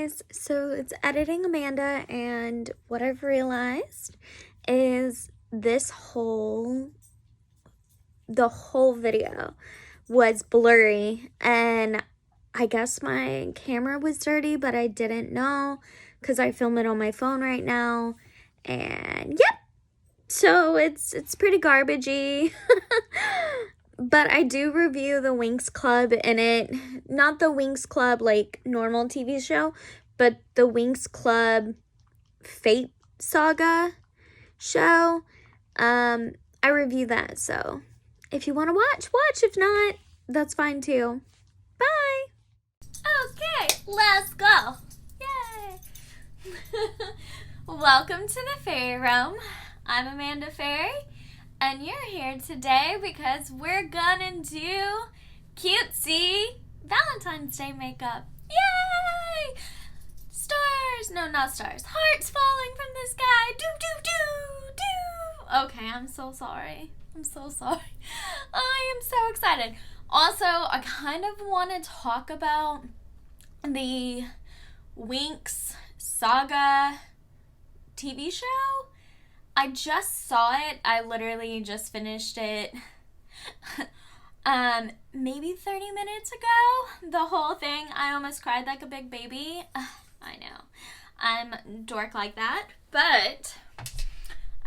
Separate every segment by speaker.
Speaker 1: guys, so it's Editing Amanda, and what I've realized is the whole video was blurry, and I guess my camera was dirty, but I didn't know because I film it on my phone right now, and yep, so it's pretty garbagey. But I do review the Winx Club in it. Not the Winx Club, like, normal TV show, but the Winx Club Fate Saga show. I review that, so if you want to watch, watch. If not, that's fine too. Bye!
Speaker 2: Okay, let's go. Yay! Welcome to the Fairy Realm. I'm Amanda Fairy. And you're here today because we're gonna do cutesy Valentine's Day makeup. Yay! Stars! No, not stars. Hearts falling from the sky. Do, do, do, do. Okay, I'm so sorry. I'm so sorry. I am so excited. Also, I kind of want to talk about the Winx Saga TV show. I just saw it. I literally just finished it maybe 30 minutes ago. The whole thing. I almost cried like a big baby. I know. I'm a dork like that. But,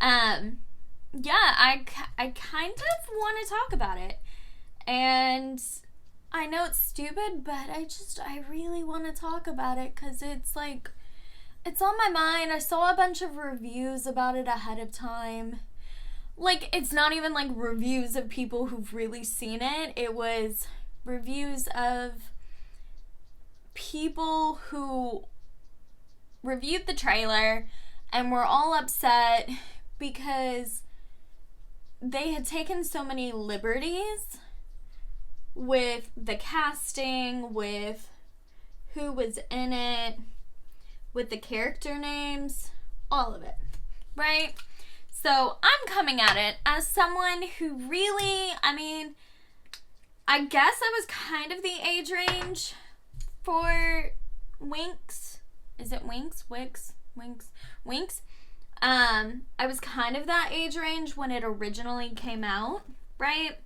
Speaker 2: yeah, I kind of want to talk about it. And I know it's stupid, but I really want to talk about it because it's like, it's on my mind. I saw a bunch of reviews about it ahead of time. Like, it's not even like reviews of people who've really seen it. It was reviews of people who reviewed the trailer and were all upset because they had taken so many liberties with the casting, with who was in it, with the character names, all of it, right? So I'm coming at it as someone who really, I guess I was kind of the age range for Winx. Is it Winx? Winx? I was kind of that age range when it originally came out, right?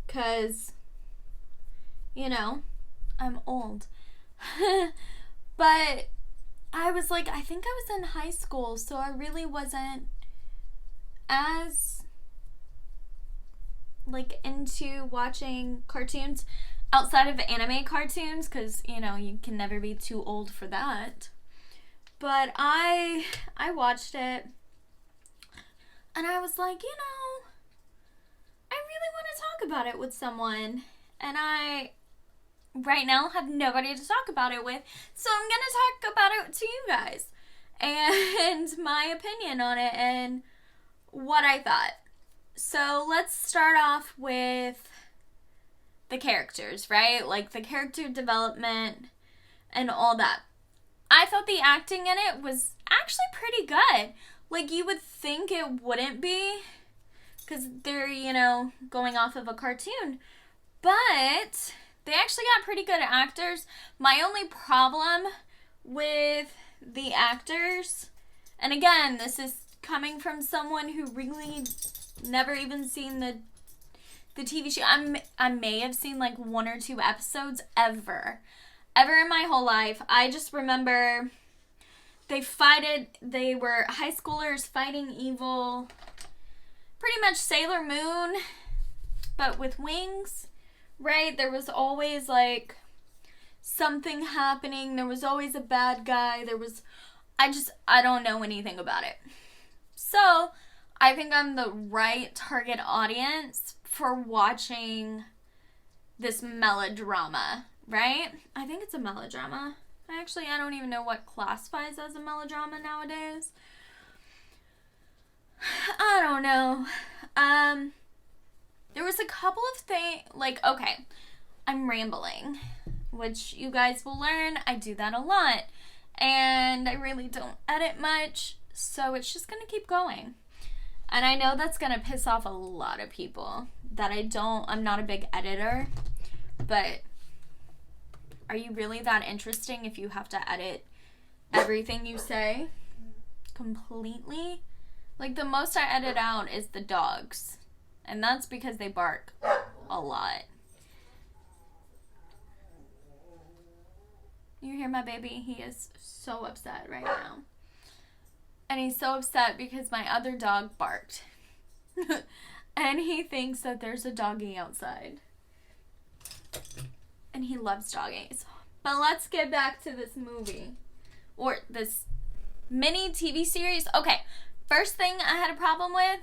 Speaker 2: Because, you know, I'm old. But I was like, I think I was in high school, so I really wasn't as, like, into watching cartoons outside of anime cartoons, because, you know, you can never be too old for that. But I watched it, and I was like, you know, I really want to talk about it with someone, and I right now have nobody to talk about it with, so I'm gonna talk about it to you guys and my opinion on it and what I thought. So let's start off with the characters, right? Like the character development and all that. I thought the acting in it was actually pretty good. Like, you would think it wouldn't be because they're, you know, going off of a cartoon, but they actually got pretty good actors. My only problem with the actors, and again, this is coming from someone who really never even seen the TV show. I may have seen like 1 or 2 episodes ever in my whole life. I just remember they were high schoolers fighting evil, pretty much Sailor Moon, but with wings. Right? There was always, like, something happening. There was always a bad guy. I don't know anything about it. So, I think I'm the right target audience for watching this melodrama, right? I think it's a melodrama. I don't even know what classifies as a melodrama nowadays. I don't know. There was a couple of things, like, okay, I'm rambling, which you guys will learn. I do that a lot, and I really don't edit much, so it's just going to keep going. And I know that's going to piss off a lot of people, that I'm not a big editor, but are you really that interesting if you have to edit everything you say completely. Like, the most I edit out is the dogs. And that's because they bark a lot. You hear my baby? He is so upset right now. And he's so upset because my other dog barked. And he thinks that there's a doggy outside. And he loves doggies. But let's get back to this movie. Or this mini TV series. Okay, first thing I had a problem with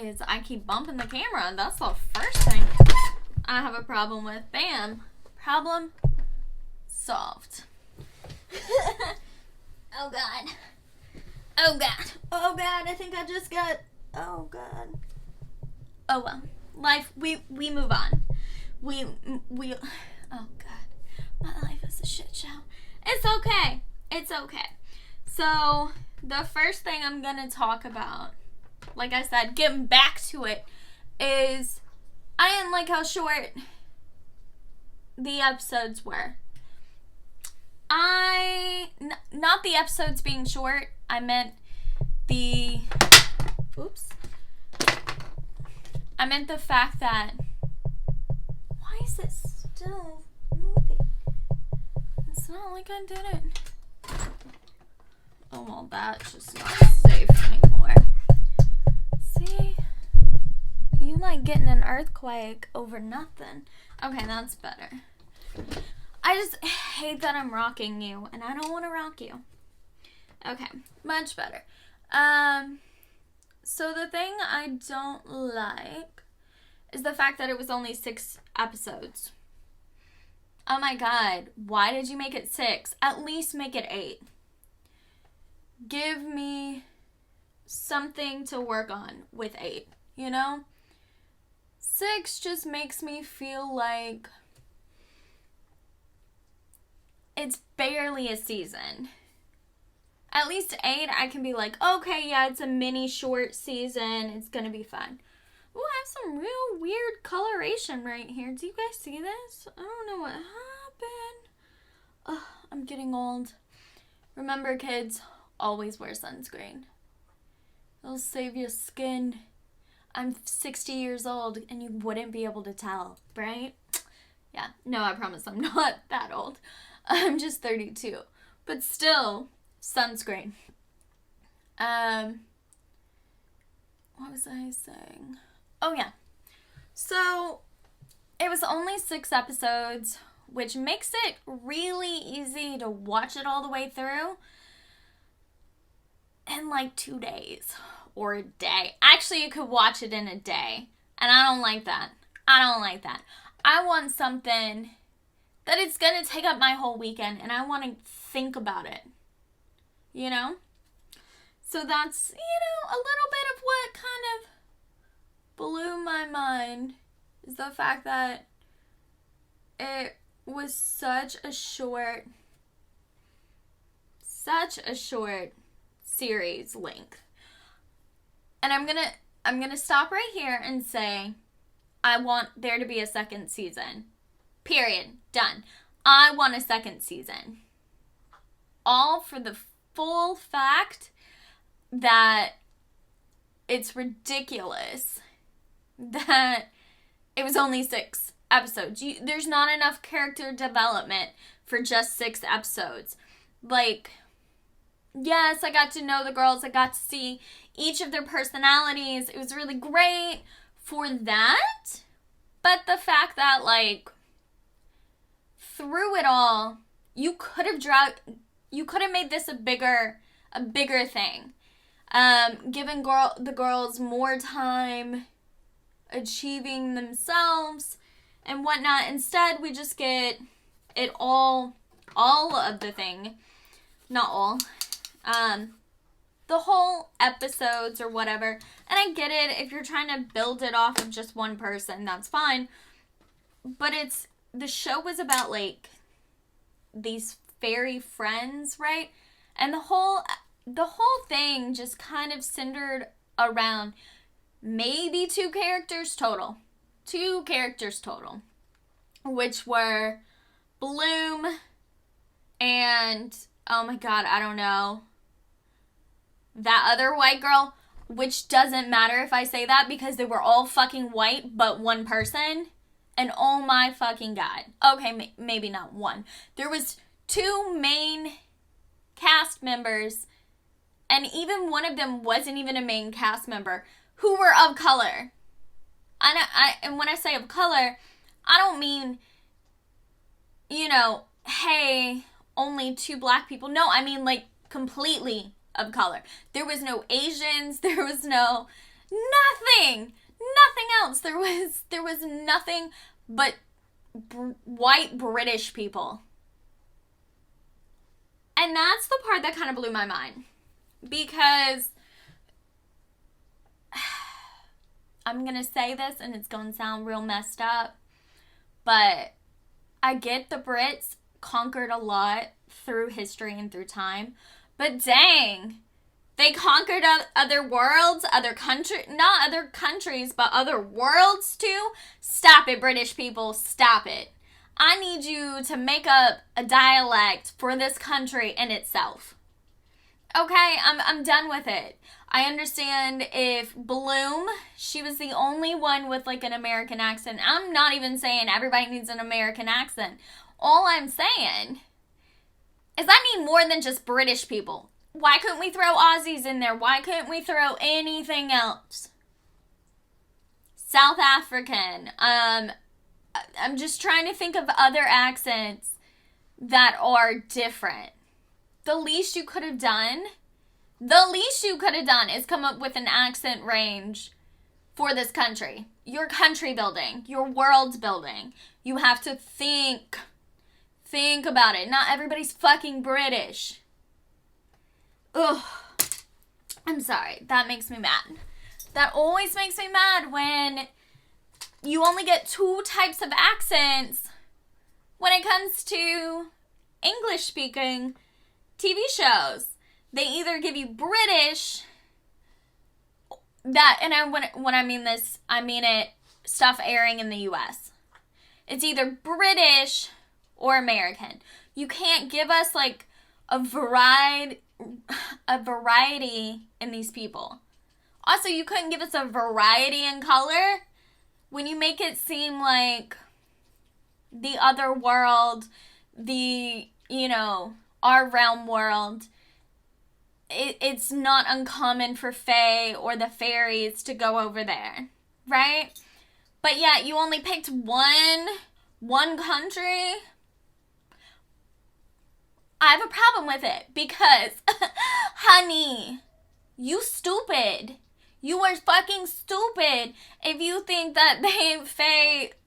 Speaker 2: is I keep bumping the camera. And that's the first thing I have a problem with. Bam. Problem solved. Oh, God. Oh, God. Oh, God. I think I just got... Oh, God. Oh, well. Life, we move on. We... Oh, God. My life is a shit show. It's okay. It's okay. So, the first thing I'm going to talk about, like I said, getting back to it, is I didn't like how short the episodes were. Not the episodes being short, I meant the... Oops. I meant the fact that... Why is it still moving? It's not like I did it. Oh, well, that's just not safe anymore. See? You like getting an earthquake over nothing. Okay, that's better. I just hate that I'm rocking you, and I don't want to rock you. Okay, much better. So the thing I don't like is the fact that it was only 6 episodes. Oh my God, why did you make it 6? At least make it 8. Give me something to work on with 8, you know? 6 just makes me feel like it's barely a season. At least 8, I can be like, okay, yeah, it's a mini short season. It's gonna be fun. Ooh, I have some real weird coloration right here. Do you guys see this? I don't know what happened. Ugh, I'm getting old. Remember, kids, always wear sunscreen. It'll save your skin. I'm 60 years old and you wouldn't be able to tell, right? Yeah, no, I promise I'm not that old. I'm just 32. But still, sunscreen. What was I saying? Oh, yeah. So, it was only 6 episodes, which makes it really easy to watch it all the way through in like 2 days or a day. Actually, you could watch it in a day, and I don't like that. I don't like that. I want something that it's going to take up my whole weekend, and I want to think about it, you know? So that's, a little bit of what kind of blew my mind is the fact that it was such a short series length. And I'm gonna stop right here and say I want there to be a second season. Period. Done. I want a second season. All for the full fact that it's ridiculous that it was only 6 episodes. There's not enough character development for just 6 episodes. Like, yes, I got to know the girls. I got to see each of their personalities. It was really great for that. But the fact that, like, through it all, you could have made this a bigger thing. Giving the girls more time achieving themselves and whatnot. Instead, we just get it all of the thing. Not all. The whole episodes or whatever. And I get it. If you're trying to build it off of just one person, that's fine. But the show was about, like, these fairy friends, right? And the whole thing just kind of centered around maybe 2 characters total. 2 characters total. Which were Bloom and oh my god, I don't know. That other white girl, which doesn't matter if I say that because they were all fucking white but one person. And oh my fucking god. Okay, maybe not one. There was 2 main cast members, and even one of them wasn't even a main cast member, who were of color. And when I say of color, I don't mean, you know, hey, only 2 black people. No, I mean like completely of color. There was no Asians. There was no nothing else. There was nothing but white British people. And that's the part that kind of blew my mind. Because I'm going to say this and it's going to sound real messed up, but I get the Brits conquered a lot through history and through time, but dang, they conquered other worlds, not other countries, but other worlds too. Stop it, British people, stop it. I need you to make up a dialect for this country in itself. Okay, I'm done with it. I understand if Bloom, she was the only one with like an American accent. I'm not even saying everybody needs an American accent. All I'm saying is I need more than just British people. Why couldn't we throw Aussies in there? Why couldn't we throw anything else? South African. I'm just trying to think of other accents that are different. The least you could have done is come up with an accent range for this country. Your country building, your world building. You have to think about it. Not everybody's fucking British. Ugh. I'm sorry. That makes me mad. That always makes me mad when you only get 2 types of accents when it comes to English speaking TV shows. They either give you British, when I mean this, I mean it, stuff airing in the US. It's either British or American. You can't give us like a variety in these people. Also, you couldn't give us a variety in color when you make it seem like the other world, our realm world, it's not uncommon for Fae or the fairies to go over there, right? But yeah, you only picked one country. I have a problem with it because, honey, you stupid. You are fucking stupid if you think that they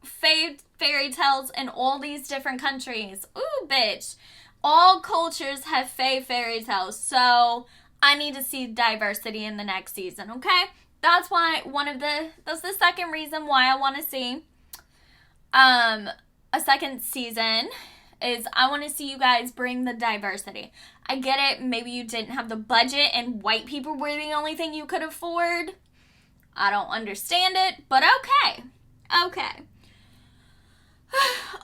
Speaker 2: fairy tales in all these different countries. Ooh, bitch. All cultures have fairy tales, so I need to see diversity in the next season, okay? That's the second reason why I want to see a second season, is I want to see you guys bring the diversity. I get it, maybe you didn't have the budget and white people were the only thing you could afford. I don't understand it, but okay. Okay.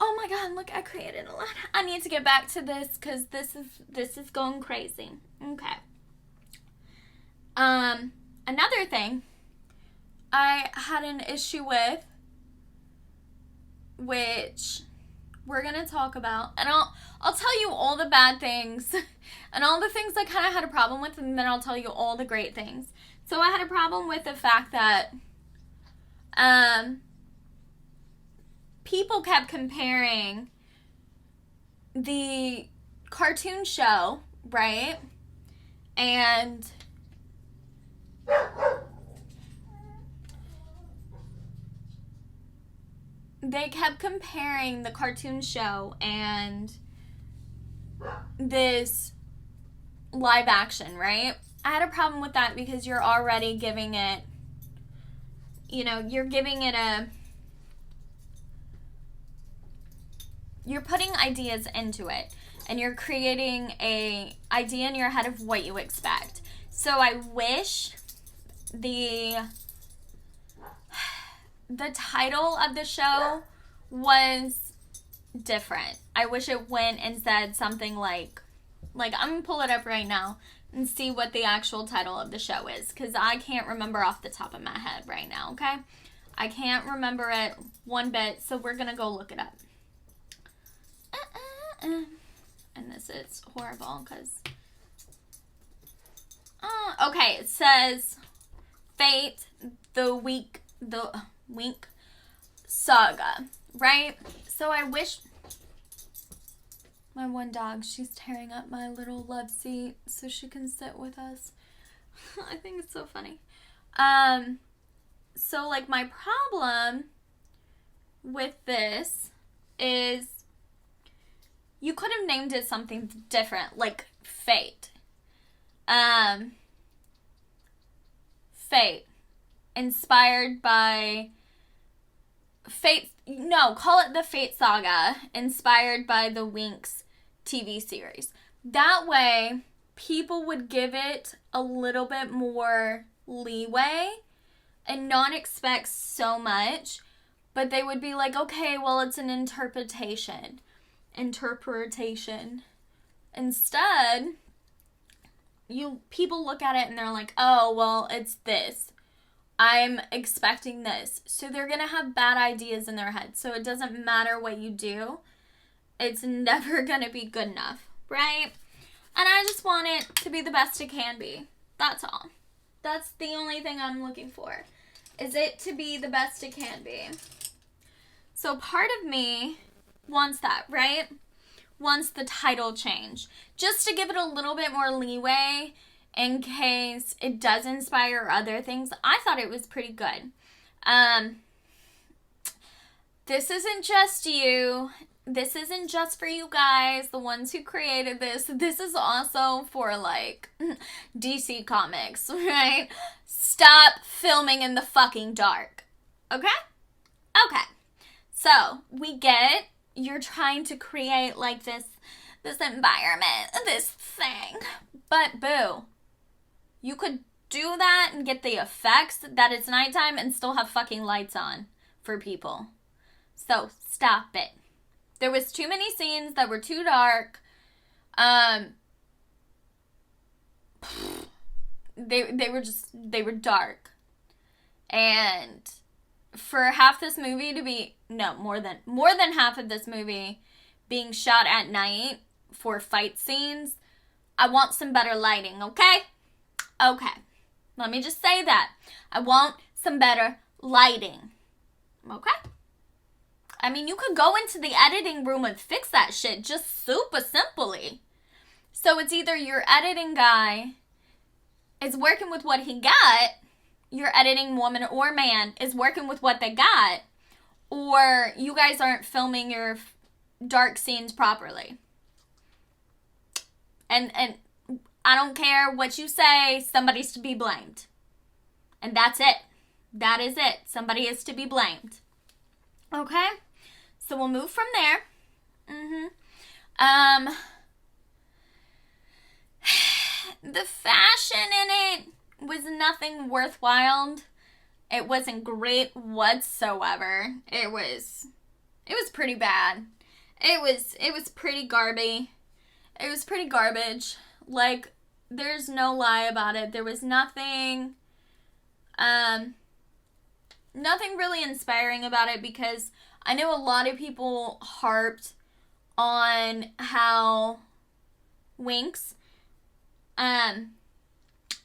Speaker 2: Oh my god, look, I created a lot. I need to get back to this because this is going crazy. Okay. Another thing I had an issue with, which we're gonna talk about, and I'll tell you all the bad things and all the things I kind of had a problem with, and then I'll tell you all the great things. So I had a problem with the fact that people kept comparing the cartoon show, right? And they kept comparing the cartoon show and this live action, right? I had a problem with that because you're already giving it, you're putting ideas into it, and you're creating a idea in your head of what you expect. So I wish the title of the show was different. I wish it went and said something like Like, I'm gonna pull it up right now and see what the actual title of the show is, because I can't remember off the top of my head right now, okay? I can't remember it one bit, so we're gonna go look it up. And this is horrible, because... okay, it says Fate, the Winx Saga, right? So I wish... My one dog, she's tearing up my little love seat so she can sit with us. I think it's so funny. So, like, my problem with this is you could have named it something different, like Fate. Fate. Inspired by... Fate... No, call it the Fate Saga, inspired by the Winx TV series. That way, people would give it a little bit more leeway and not expect so much, but they would be like, okay, well, it's an interpretation. Instead, people look at it and they're like, oh, well, it's this. I'm expecting this. So they're going to have bad ideas in their head. So it doesn't matter what you do. It's never going to be good enough, right? And I just want it to be the best it can be. That's all. That's the only thing I'm looking for. Is it to be the best it can be. So part of me wants that, right? Wants the title change. Just to give it a little bit more leeway in case it does inspire other things. I thought it was pretty good. This isn't just you. This isn't just for you guys, the ones who created this. This is also for, like, DC Comics, right? Stop filming in the fucking dark. Okay? Okay. So, we get it. You're trying to create, like, this environment, this thing. But, boo. You could do that and get the effects that it's nighttime and still have fucking lights on for people. So, stop it. There was too many scenes that were too dark. They were dark. And for half this movie to be, no, more than half of this movie being shot at night for fight scenes, I want some better lighting, okay? Okay. Let me just say that. I want some better lighting. Okay? I mean, you could go into the editing room and fix that shit just super simply. So it's either your editing guy is working with what he got, your editing woman or man is working with what they got, or you guys aren't filming your dark scenes properly. And I don't care what you say, somebody's to be blamed. And that's it. That is it. Somebody is to be blamed. Okay? So we'll move from there. The fashion in it was nothing worthwhile. It wasn't great whatsoever. It was pretty bad. It was pretty garby. It was pretty garbage. Like, there's no lie about it. There was nothing really inspiring about it, because I know a lot of people harped on how Winx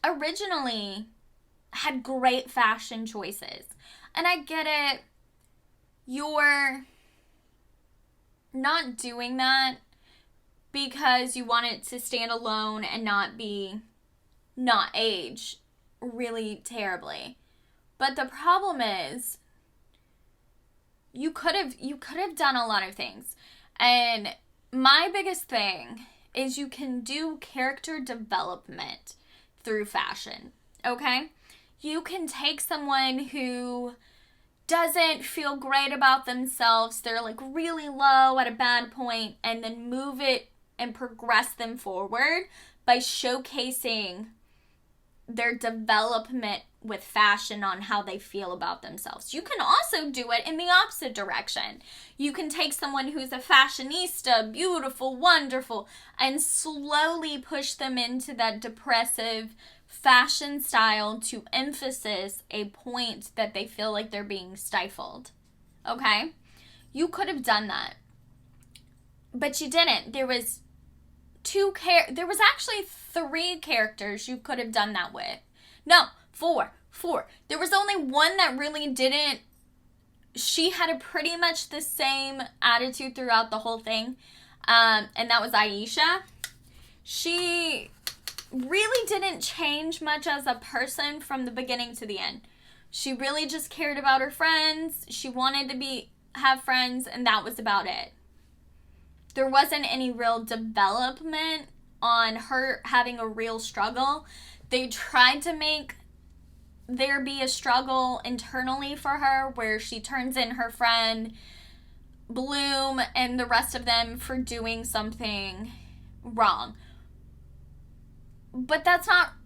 Speaker 2: originally had great fashion choices. And I get it. You're not doing that because you want it to stand alone and not age really terribly. But the problem is, you could have done a lot of things. And my biggest thing is you can do character development through fashion, okay? You can take someone who doesn't feel great about themselves, they're like really low at a bad point, and then move it and progress them forward by showcasing their development with fashion on how they feel about themselves. You can also do it in the opposite direction. You can take someone who's a fashionista, beautiful, wonderful, and slowly push them into that depressive fashion style to emphasize a point that they feel like they're being stifled. Okay? You could have done that. But you didn't. There was actually 3 characters you could have done that with. No, 4. There was only one that really didn't. She had a pretty much the same attitude throughout the whole thing. And that was Aisha. She really didn't change much as a person from the beginning to the end. She really just cared about her friends. She wanted to have friends, and that was about it. There wasn't any real development on her having a real struggle. They tried to make there be a struggle internally for her where she turns in her friend Bloom and the rest of them for doing something wrong. But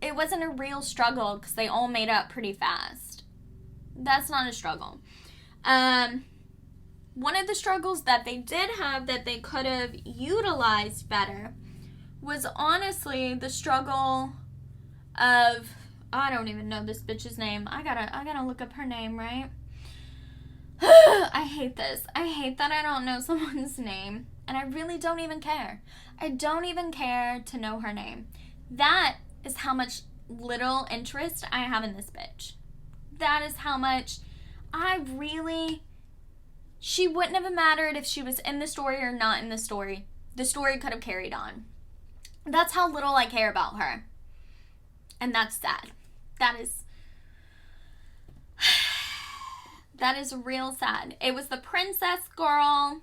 Speaker 2: it wasn't a real struggle because they all made up pretty fast. That's not a struggle. One of the struggles that they did have that they could have utilized better was honestly the struggle of, I don't even know this bitch's name. I gotta look up her name, right? I hate this. I hate that I don't know someone's name. And I really don't even care. I don't even care to know her name. That is how much little interest I have in this bitch. That is how much she wouldn't have mattered if she was in the story or not in the story. The story could have carried on. That's how little I care about her. And that's sad. That is real sad. It was the princess girl.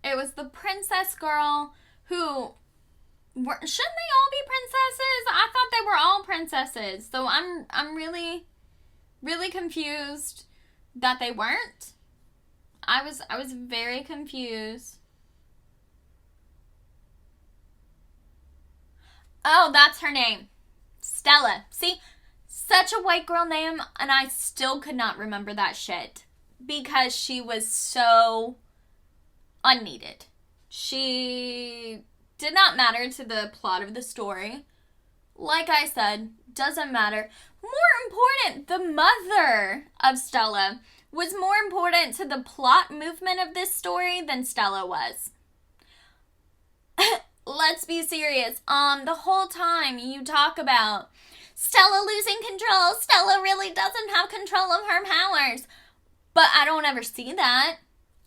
Speaker 2: It was the princess girl who... shouldn't they all be princesses? I thought they were all princesses. So I'm really, really confused that they weren't. I was very confused. Oh, that's her name. Stella. See? Such a white girl name, and I still could not remember that shit. Because she was so unneeded. She did not matter to the plot of the story. Like I said, doesn't matter. More important, the mother of Stella was more important to the plot movement of this story than Stella was. Let's be serious. The whole time you talk about Stella losing control, Stella really doesn't have control of her powers. But I don't ever see that.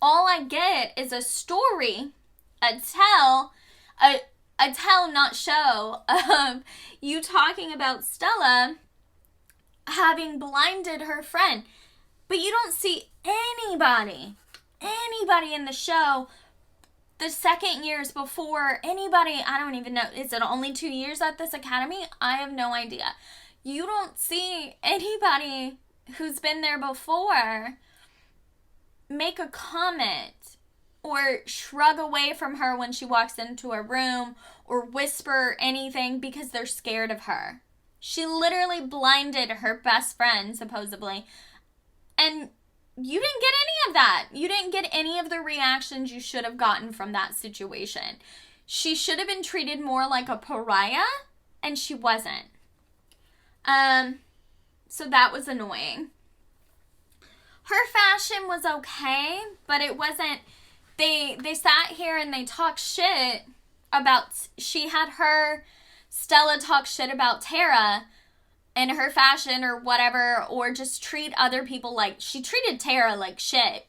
Speaker 2: All I get is a story, a tell, not show, of you talking about Stella having blinded her friend. But you don't see anybody in the show the second years before, anybody, I don't even know, is it only 2 years at this academy? I have no idea. You don't see anybody who's been there before make a comment or shrug away from her when she walks into a room or whisper anything because they're scared of her. She literally blinded her best friend, supposedly, and you didn't get any of that. You didn't get any of the reactions you should have gotten from that situation. She should have been treated more like a pariah, and she wasn't. So that was annoying. Her fashion was okay, but it wasn't... They sat here and they talked shit about... Stella talk shit about Tara and her fashion or whatever, or just treat other people like... She treated Tara like shit.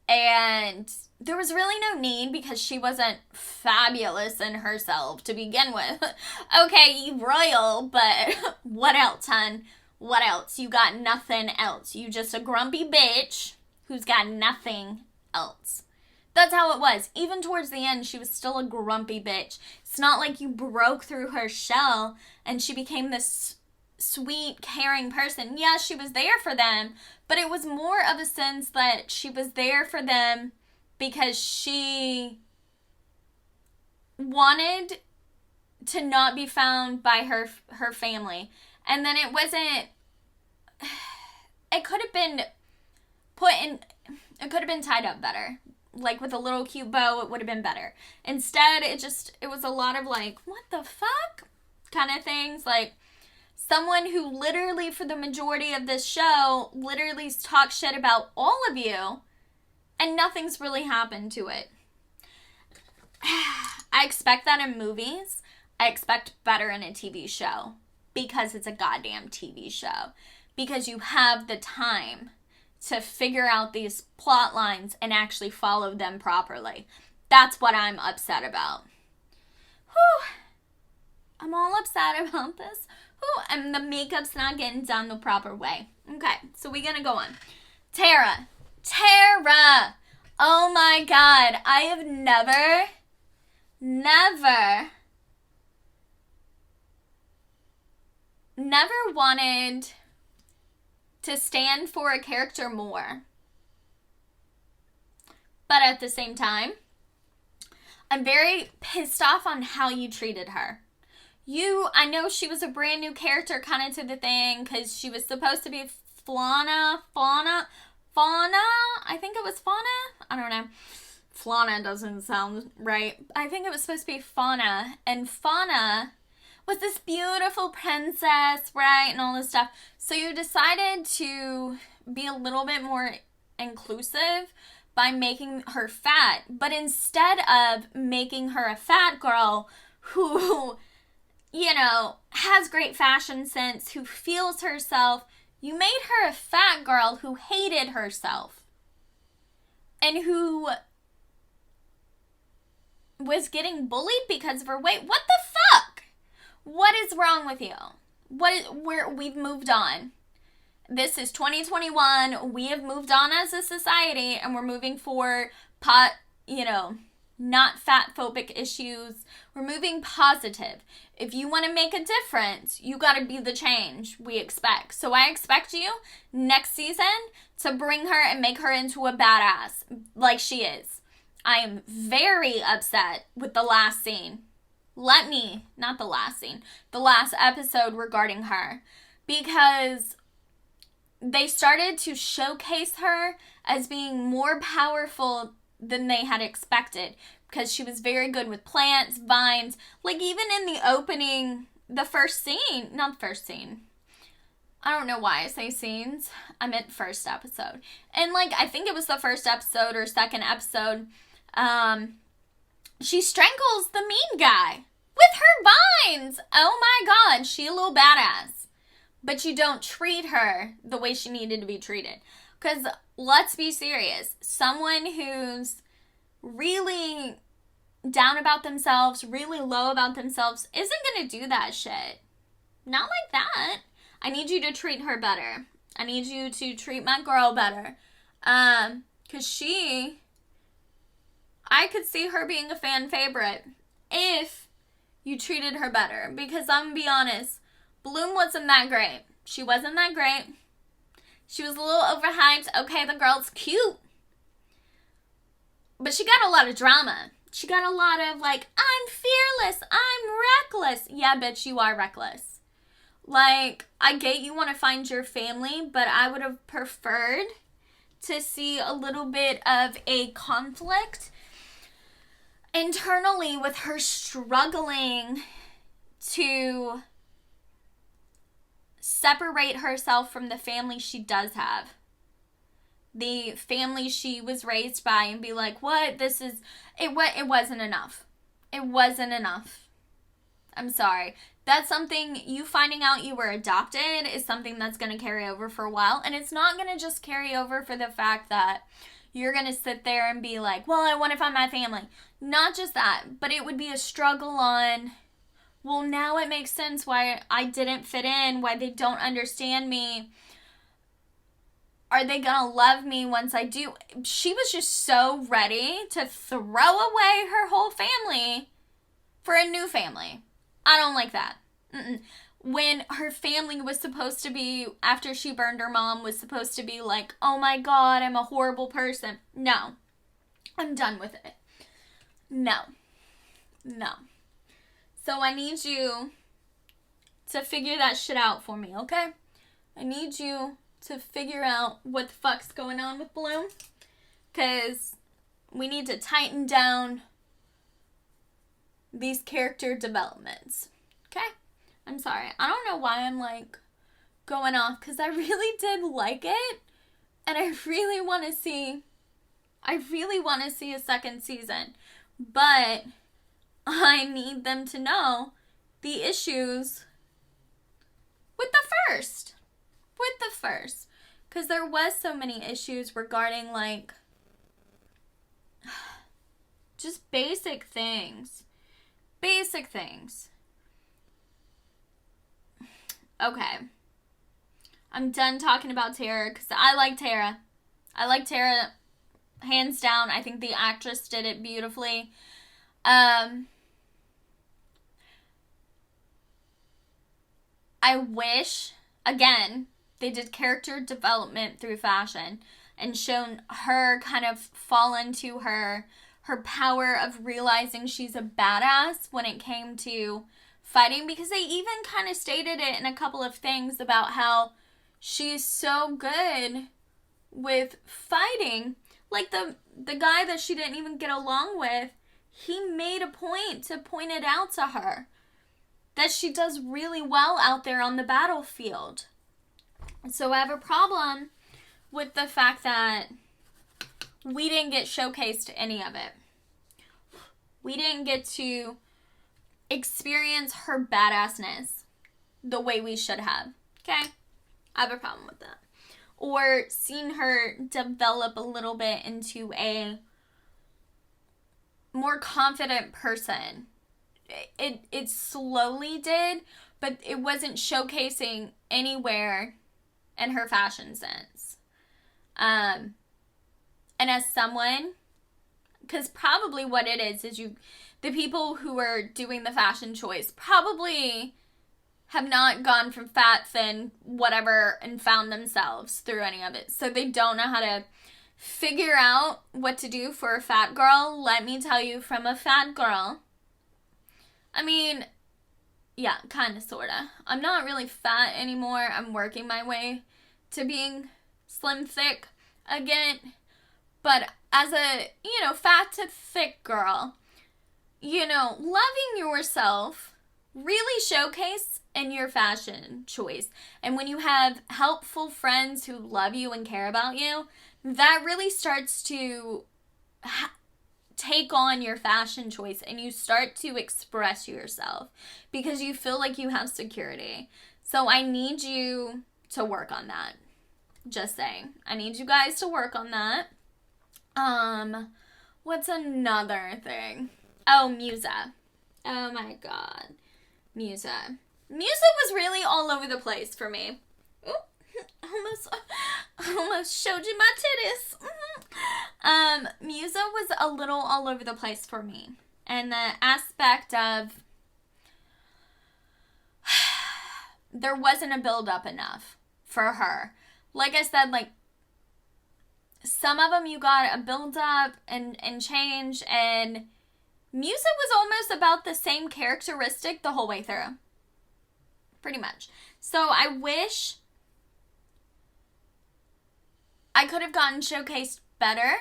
Speaker 2: And there was really no need because she wasn't fabulous in herself to begin with. Okay, you royal, but what else, hun? What else? You got nothing else. You just a grumpy bitch who's got nothing else. That's how it was. Even towards the end, she was still a grumpy bitch. It's not like you broke through her shell and she became this sweet, caring person. Yeah, she was there for them, but it was more of a sense that she was there for them because she wanted to not be found by her family. And then it wasn't, it could have been it could have been tied up better. Like with a little cute bow, it would have been better. Instead, it was a lot of like, what the fuck? Kind of things. Like, someone who literally, for the majority of this show, literally talks shit about all of you, and nothing's really happened to it. I expect that in movies. I expect better in a TV show. Because it's a goddamn TV show. Because you have the time to figure out these plot lines and actually follow them properly. That's what I'm upset about. Whew. I'm all upset about this. Whew. And the makeup's not getting done the proper way. Okay, so we're gonna go on. Tara. Oh my god. I have never wanted to stand for a character more. But at the same time, I'm very pissed off on how you treated her. I know she was a brand new character kind of to the thing, because she was supposed to be Fauna. I think it was Fauna. I don't know. Flana doesn't sound right. I think it was supposed to be Fauna. And Fauna was this beautiful princess, right? And all this stuff. So you decided to be a little bit more inclusive by making her fat. But instead of making her a fat girl who, has great fashion sense, who feels herself, you made her a fat girl who hated herself. And who was getting bullied because of her weight. What the fuck? What is wrong with you? We've moved on. This is 2021. We have moved on as a society, and we're moving for not fat phobic issues. We're moving positive. If you want to make a difference, you got to be the change we expect. So I expect you next season to bring her and make her into a badass like she is. I am very upset with the last scene. The last episode regarding her. Because they started to showcase her as being more powerful than they had expected. Because she was very good with plants, vines. Like even in the opening, not the first scene. I don't know why I say scenes. I meant first episode. And I think it was the first episode or second episode. She strangles the mean guy with her vines. Oh my god, she a little badass. But you don't treat her the way she needed to be treated. Because let's be serious. Someone who's really down about themselves, really low about themselves, isn't going to do that shit. Not like that. I need you to treat her better. I need you to treat my girl better. Because I could see her being a fan favorite if you treated her better. Because I'm going to be honest, Bloom wasn't that great. She wasn't that great. She was a little overhyped. Okay, the girl's cute. But she got a lot of drama. She got a lot of I'm fearless. I'm reckless. Yeah, bitch, you are reckless. I get you want to find your family, but I would have preferred to see a little bit of a conflict internally with her struggling to separate herself from the family she does have. The family she was raised by, and be like, what? It wasn't enough. It wasn't enough. I'm sorry. That's something, you finding out you were adopted is something that's going to carry over for a while. And it's not going to just carry over for the fact that you're going to sit there and be like, well, I want to find my family. Not just that, but it would be a struggle on, well, now it makes sense why I didn't fit in, why they don't understand me. Are they gonna love me once I do? She was just so ready to throw away her whole family for a new family. I don't like that. when her family was supposed to be, after she burned her mom, was supposed to be like, oh my god, I'm a horrible person. No. I'm done with it. No. No. So I need you to figure that shit out for me, okay? I need you to figure out what the fuck's going on with Bloom. Because we need to tighten down these character developments. Okay? I'm sorry. I don't know why I'm like going off, because I really did like it. And I really want to see a second season. But I need them to know the issues with the first. Because there was so many issues regarding, like, just basic things. Okay. I'm done talking about Tara, because I like Tara. Hands down. I think the actress did it beautifully. I wish, again, they did character development through fashion and shown her kind of fall into her power of realizing she's a badass when it came to fighting, because they even kind of stated it in a couple of things about how she's so good with fighting. Like the guy that she didn't even get along with, he made a point to point it out to her that she does really well out there on the battlefield. So I have a problem with the fact that we didn't get showcased any of it. We didn't get to experience her badassness the way we should have. Okay? I have a problem with that. Or seen her develop a little bit into a more confident person. It slowly did, but it wasn't showcasing anywhere in her fashion sense. And as someone, because probably what it is the people who are doing the fashion choice probably have not gone from fat, thin, whatever, and found themselves through any of it. So they don't know how to figure out what to do for a fat girl. Let me tell you, from a fat girl, I mean, yeah, kind of, sort of. I'm not really fat anymore. I'm working my way to being slim, thick again. But as a, fat to thick girl, loving yourself really showcase in your fashion choice. And when you have helpful friends who love you and care about you, that really starts to take on your fashion choice, and you start to express yourself because you feel like you have security. So I need you to work on that. Just saying. I need you guys to work on that. What's another thing? Oh, Musa. Oh my god. Musa was really all over the place for me. Ooh, almost showed you my titties. Musa was a little all over the place for me. And the aspect of there wasn't a build-up enough for her. Like I said, like, some of them you got a build-up and change, and Musa was almost about the same characteristic the whole way through. Pretty much. So I wish I could have gotten showcased better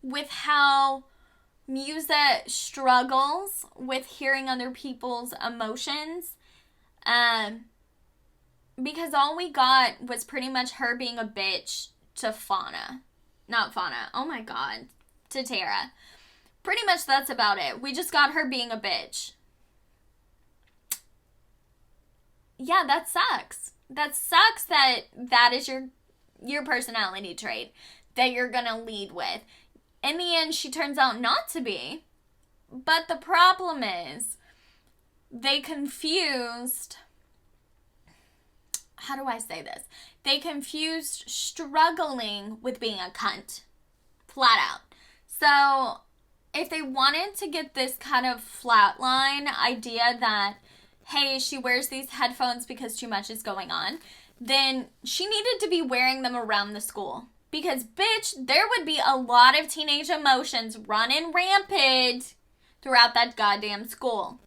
Speaker 2: with how Musa struggles with hearing other people's emotions. Because all we got was pretty much her being a bitch to to Tara. Pretty much that's about it. We just got her being a bitch. Yeah, that sucks. That sucks that is your personality trait that you're gonna lead with. In the end, she turns out not to be. But the problem is, they confused... How do I say this? They confused struggling with being a cunt. Flat out. So, if they wanted to get this kind of flatline idea that hey, she wears these headphones because too much is going on, then she needed to be wearing them around the school. Because, bitch, there would be a lot of teenage emotions running rampant throughout that goddamn school.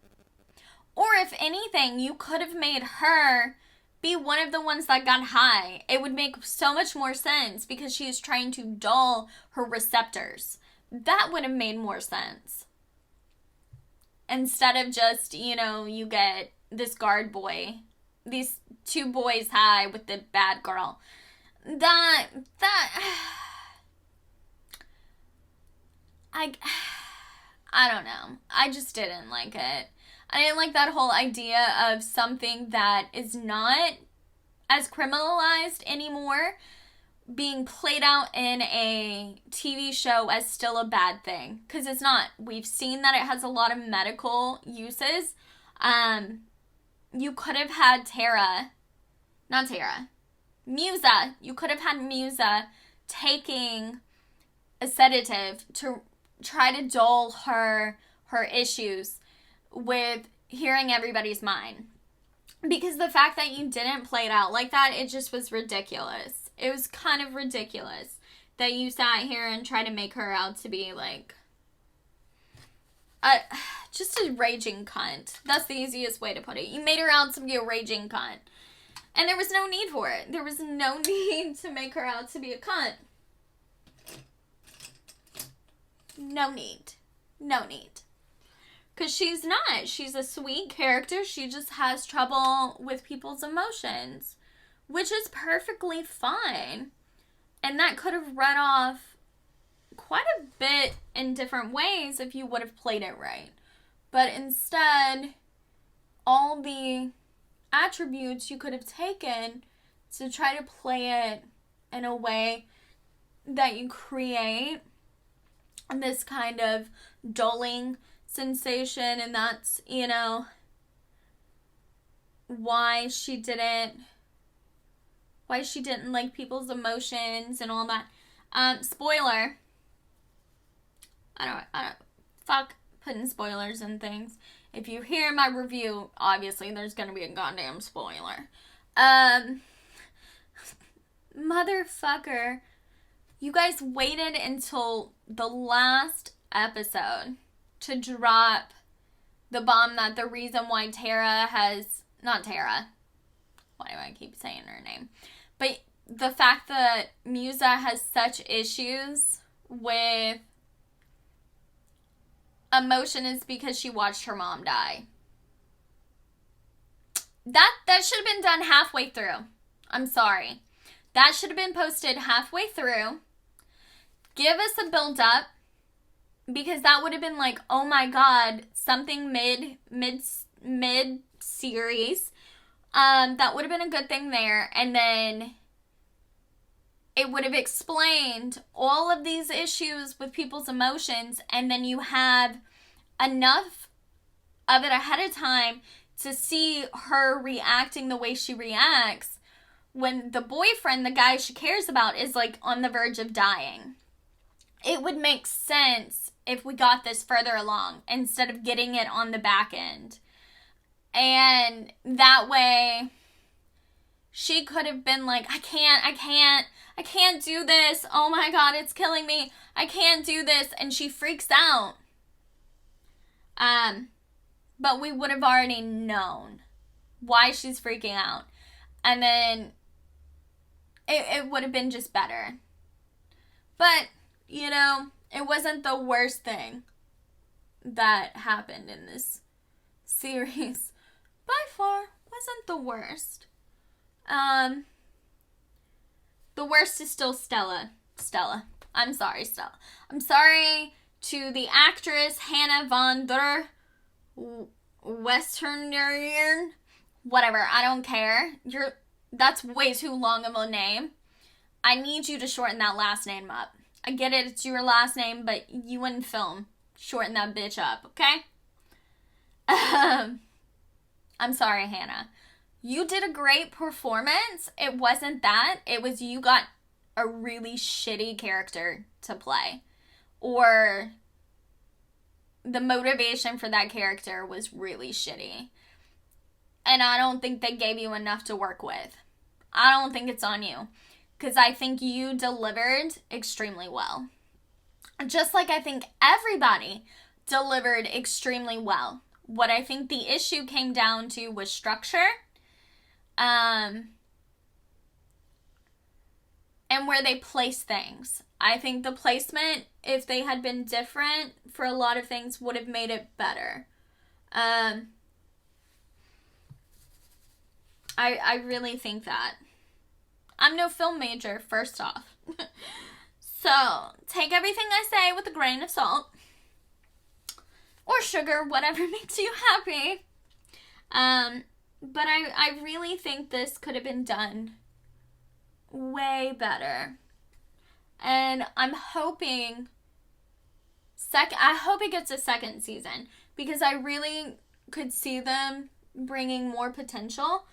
Speaker 2: Or if anything, you could have made her be one of the ones that got high. It would make so much more sense because she is trying to dull her receptors. That would have made more sense. Instead of just, you get this guard boy, these two boys high with the bad girl. I don't know. I just didn't like it. I didn't like that whole idea of something that is not as criminalized anymore being played out in a TV show as still a bad thing. Because it's not. We've seen that it has a lot of medical uses. You could have had Musa. You could have had Musa taking a sedative to try to dull her issues with hearing everybody's mind. Because the fact that you didn't play it out like that, it just was ridiculous. It was kind of ridiculous that you sat here and tried to make her out to be like just a raging cunt. That's the easiest way to put it. You made her out to be a raging cunt. And there was no need for it. There was no need to make her out to be a cunt. No need. Because she's not. She's a sweet character. She just has trouble with people's emotions. Which is perfectly fine. And that could have read off quite a bit in different ways if you would have played it right. But instead, all the attributes you could have taken to try to play it in a way that you create this kind of dulling sensation, and that's, why she didn't like people's emotions and all that. Spoiler. I don't fuck putting spoilers in things. If you hear my review, obviously there's gonna be a goddamn spoiler. Motherfucker. You guys waited until the last episode to drop the bomb that the reason why not Tara. Why do I keep saying her name? But the fact that Musa has such issues with emotion is because she watched her mom die. That should have been done halfway through. I'm sorry. That should have been posted halfway through. Give us a build up. Because that would have been like, oh my god, something mid series. That would have been a good thing there. And then it would have explained all of these issues with people's emotions. And then you have enough of it ahead of time to see her reacting the way she reacts when the boyfriend, the guy she cares about, is like on the verge of dying. It would make sense if we got this further along instead of getting it on the back end. And that way she could have been like, I can't do this. Oh my god, it's killing me. I can't do this. And she freaks out. But we would have already known why she's freaking out. And then it would have been just better. But, it wasn't the worst thing that happened in this series. By far, wasn't the worst. The worst is still Stella. I'm sorry, Stella. I'm sorry to the actress Hannah von der Westernian. Whatever, I don't care. That's way too long of a name. I need you to shorten that last name up. I get it, it's your last name, but you in film. Shorten that bitch up, okay? I'm sorry, Hannah. You did a great performance. It wasn't that. It was you got a really shitty character to play. Or the motivation for that character was really shitty. And I don't think they gave you enough to work with. I don't think it's on you. Because I think you delivered extremely well. Just like I think everybody delivered extremely well. What I think the issue came down to was structure. And where they place things. I think the placement, if they had been different for a lot of things, would have made it better. I really think that. I'm no film major, first off. So, take everything I say with a grain of salt. Or sugar, whatever makes you happy. But I really think this could have been done way better. And I'm hoping I hope it gets a second season, because I really could see them bringing more potential.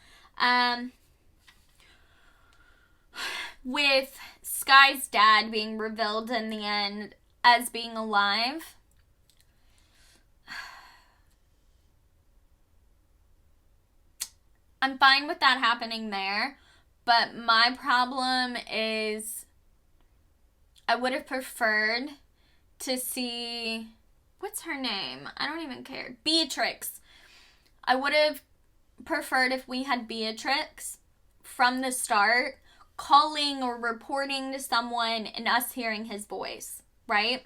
Speaker 2: With Sky's dad being revealed in the end as being alive. I'm fine with that happening there, but my problem is I would have preferred to see, what's her name? I don't even care. Beatrix. I would have preferred if we had Beatrix from the start calling or reporting to someone and us hearing his voice, right?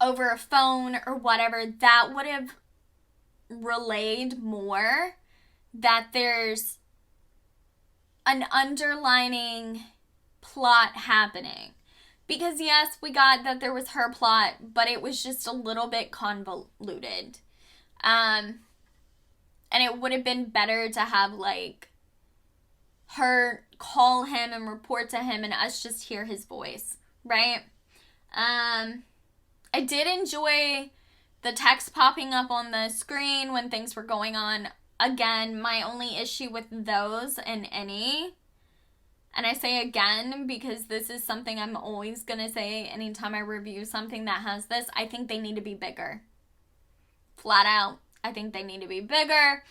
Speaker 2: Over a phone or whatever. That would have relayed more that there's an underlining plot happening. Because yes, we got that there was her plot, but it was just a little bit convoluted. And it would have been better to have, like, her call him and report to him and us just hear his voice, right? I did enjoy the text popping up on the screen when things were going on. Again, my only issue with those and any, and I say again because this is something I'm always going to say anytime I review something that has this, I think they need to be bigger. Flat out, I think they need to be bigger.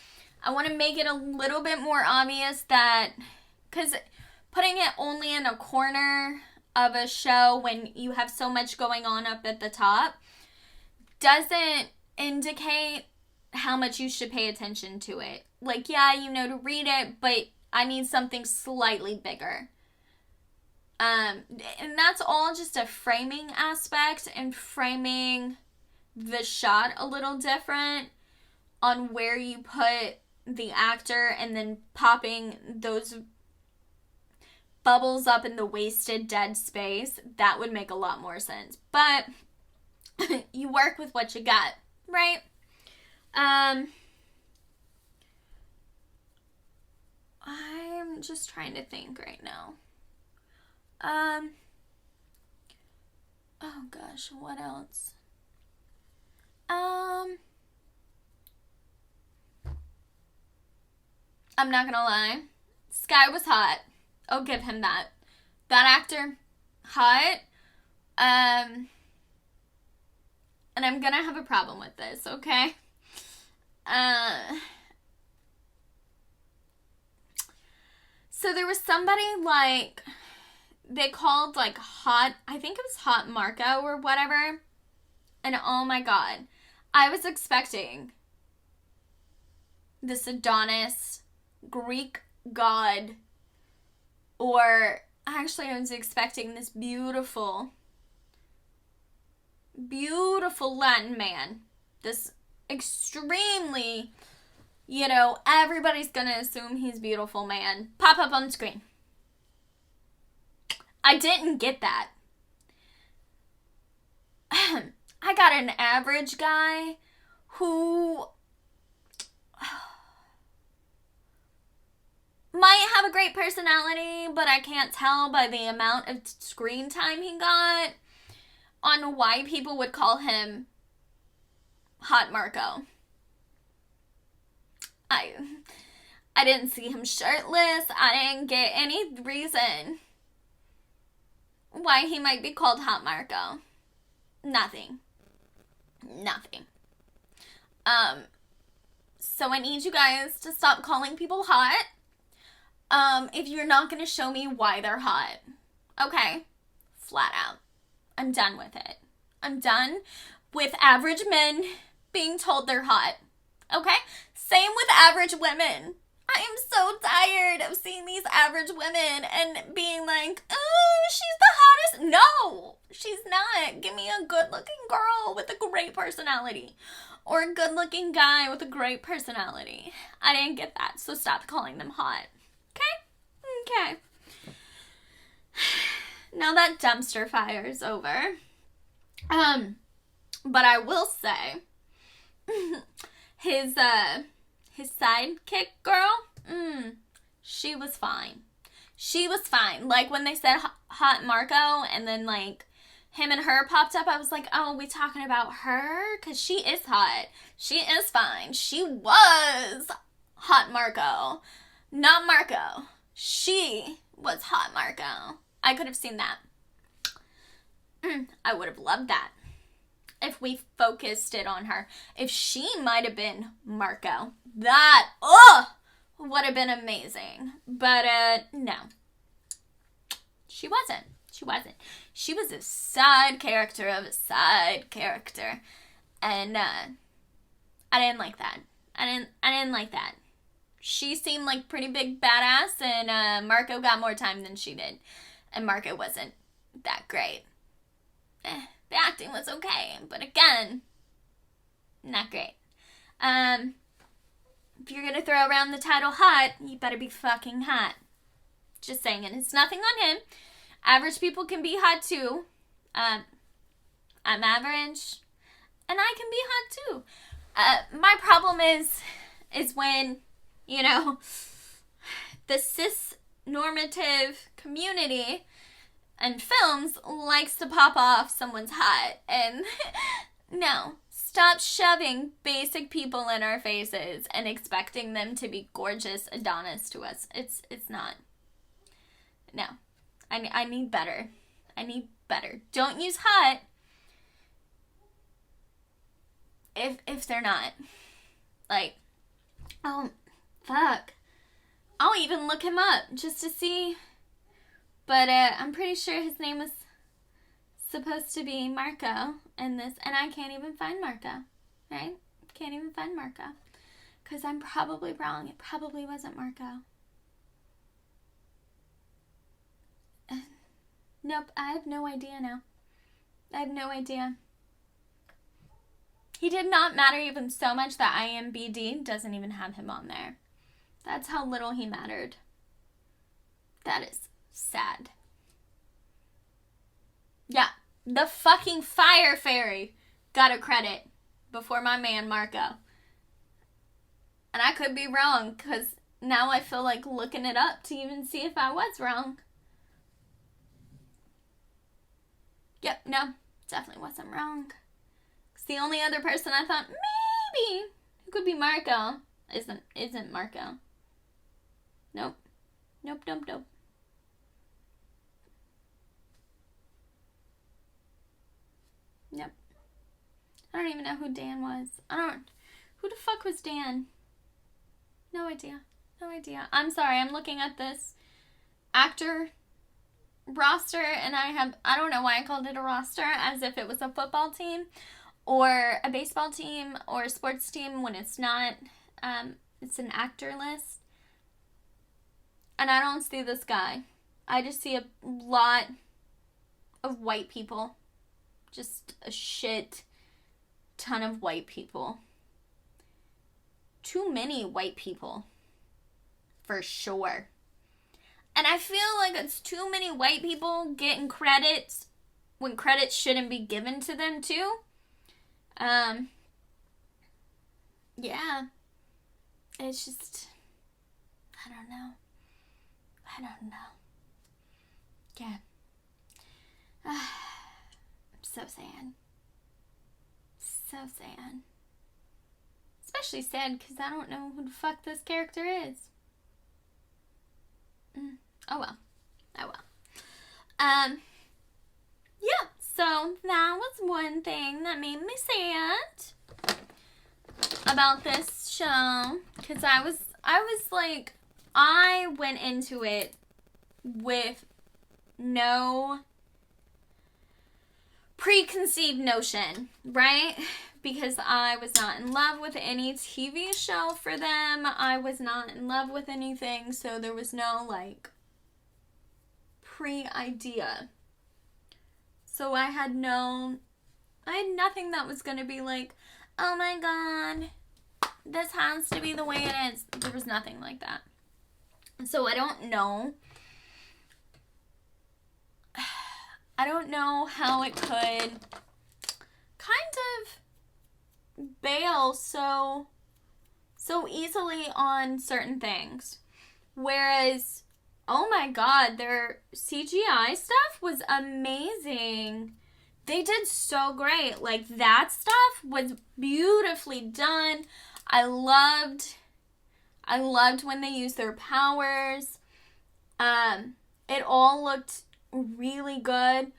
Speaker 2: I want to make it a little bit more obvious that, because putting it only in a corner of a show when you have so much going on up at the top doesn't indicate how much you should pay attention to it. Like, yeah, you know to read it, but I need something slightly bigger. And that's all just a framing aspect and framing the shot a little different on where you put the actor and then popping those bubbles up in the wasted dead space. That would make a lot more sense. But you work with what you got, right? I'm just trying to think right now. Oh gosh, what else? I'm not gonna lie. Sky was hot. I'll give him that. That actor, hot. And I'm gonna have a problem with this, okay? So there was somebody, like, they called, like, Hot, I think it was Hot Marco or whatever. And oh my god, I was expecting this Adonis, Greek god, or actually I was expecting this beautiful, beautiful Latin man. This extremely, you know, everybody's gonna assume he's beautiful man. Pop up on screen. I didn't get that. I got an average guy who might have a great personality, but I can't tell by the amount of screen time he got on why people would call him Hot Marco. I didn't see him shirtless. I didn't get any reason why he might be called Hot Marco. Nothing. So I need you guys to stop calling people hot. If you're not gonna show me why they're hot. Okay? Flat out. I'm done with it. I'm done with average men being told they're hot. Okay? Same with average women. I am so tired of seeing these average women and being like, oh, she's the hottest. No, she's not. Give me a good-looking girl with a great personality. Or a good-looking guy with a great personality. I didn't get that, so stop calling them hot. Okay? Okay. Now that dumpster fire is over. But I will say, his sidekick girl, she was fine. She was fine. Like, when they said hot Marco, and then, like, him and her popped up, I was like, oh, we talking about her? Because she is hot. She is fine. She was hot Marco. Not Marco. She was hot Marco. I could have seen that. I would have loved that if we focused it on her. If she might have been Marco, that, would have been amazing. But, no. She wasn't. She wasn't. She was a side character of a side character. And, I didn't like that. I didn't like that. She seemed like pretty big badass, and, Marco got more time than she did. And Marco wasn't that great. The acting was okay, but again, not great. If you're gonna throw around the title hot, you better be fucking hot. Just saying, and it's nothing on him. Average people can be hot too. I'm average, and I can be hot too. My problem is when, you know, the cis-normative community and films likes to pop off someone's hot, and no, stop shoving basic people in our faces and expecting them to be gorgeous Adonis to us. It's not. No, I need better. I need better. Don't use hot if they're not. Like, oh, fuck. I'll even look him up just to see. But I'm pretty sure his name was supposed to be Marco in this, and I can't even find Marco, right? Can't even find Marco, because I'm probably wrong. It probably wasn't Marco. Nope, I have no idea now. I have no idea. He did not matter even so much that IMBD doesn't even have him on there. That's how little he mattered. That is sad. Yeah, the fucking Fire Fairy got a credit before my man Marco. And I could be wrong, because now I feel like looking it up to even see if I was wrong. Yep, no, definitely wasn't wrong. Because the only other person I thought maybe who could be Marco isn't Marco. Nope. Nope. Yep. I don't even know who Dan was. Who the fuck was Dan? No idea. I'm sorry, I'm looking at this actor roster, and I don't know why I called it a roster, as if it was a football team, or a baseball team, or a sports team, when it's not. It's an actor list. And I don't see this guy. I just see a lot of white people. Just a shit ton of white people. Too many white people. For sure. And I feel like it's too many white people getting credits when credits shouldn't be given to them too. Yeah. It's just, I don't know. Yeah. I'm so sad. Especially sad because I don't know who the fuck this character is. Oh well. Yeah, so that was one thing that made me sad. about this show because I was like, I went into it with no preconceived notion, right? Because I was not in love with any TV show for them. I was not in love with anything, so there was no, like, pre-idea. So I had nothing that was going to be like, oh my god, this has to be the way it is. There was nothing like that. So I don't know how it could kind of bail so easily on certain things. Whereas, oh my god, their CGI stuff was amazing. They did so great. Like, that stuff was beautifully done. I loved when they used their powers. It all looked really good.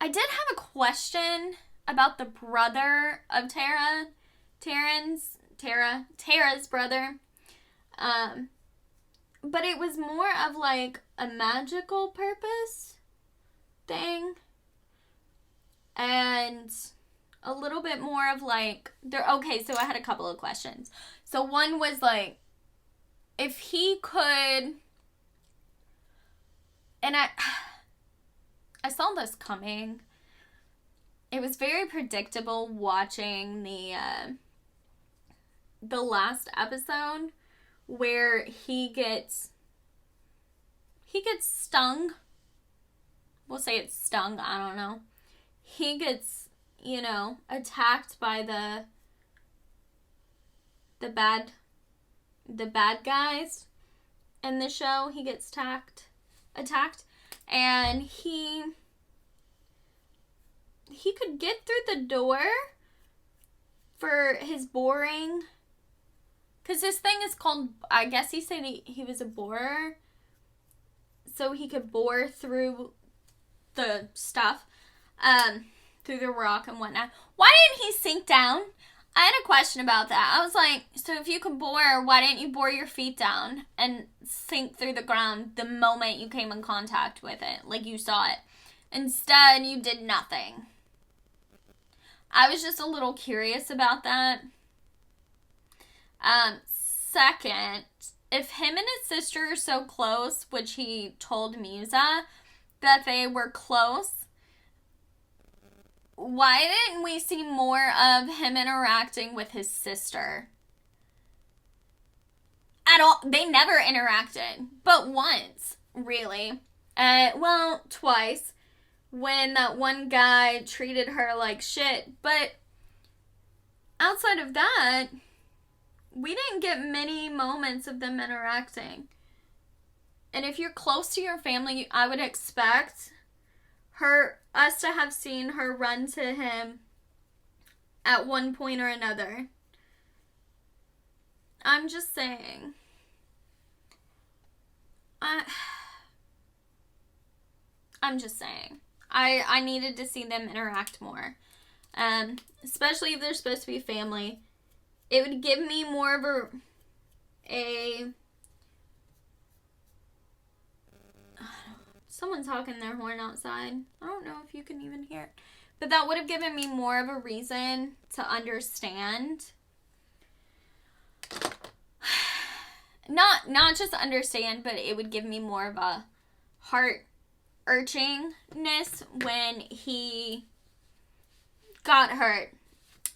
Speaker 2: I did have a question about the brother of Tara's brother. But it was more of like a magical purpose thing. And a little bit more of like, okay, so I had a couple of questions. So one was like, if he could, and I saw this coming. It was very predictable watching the last episode where he gets stung. We'll say it's stung, I don't know. He gets, attacked by the bad guys in the show. He gets attacked, and he could get through the door for his boring, because his thing is called, I guess he said he was a borer, so he could bore through the stuff, through the rock and whatnot. Why didn't he sink down? I had a question about that. I was like, so if you could bore, why didn't you bore your feet down and sink through the ground the moment you came in contact with it, like you saw it? Instead, you did nothing. I was just a little curious about that. Second, if him and his sister are so close, which he told Musa that they were close, why didn't we see more of him interacting with his sister? At all. They never interacted. But once, really. Well, twice. When that one guy treated her like shit. But outside of that, we didn't get many moments of them interacting. And if you're close to your family, I would expect us to have seen her run to him at one point or another. I'm just saying. I'm just saying. I needed to see them interact more. Especially if they're supposed to be family. It would give me more of someone's honking their horn outside. I don't know if you can even hear it. But that would have given me more of a reason to understand. Not just understand, but it would give me more of a heart-urchingness when he got hurt.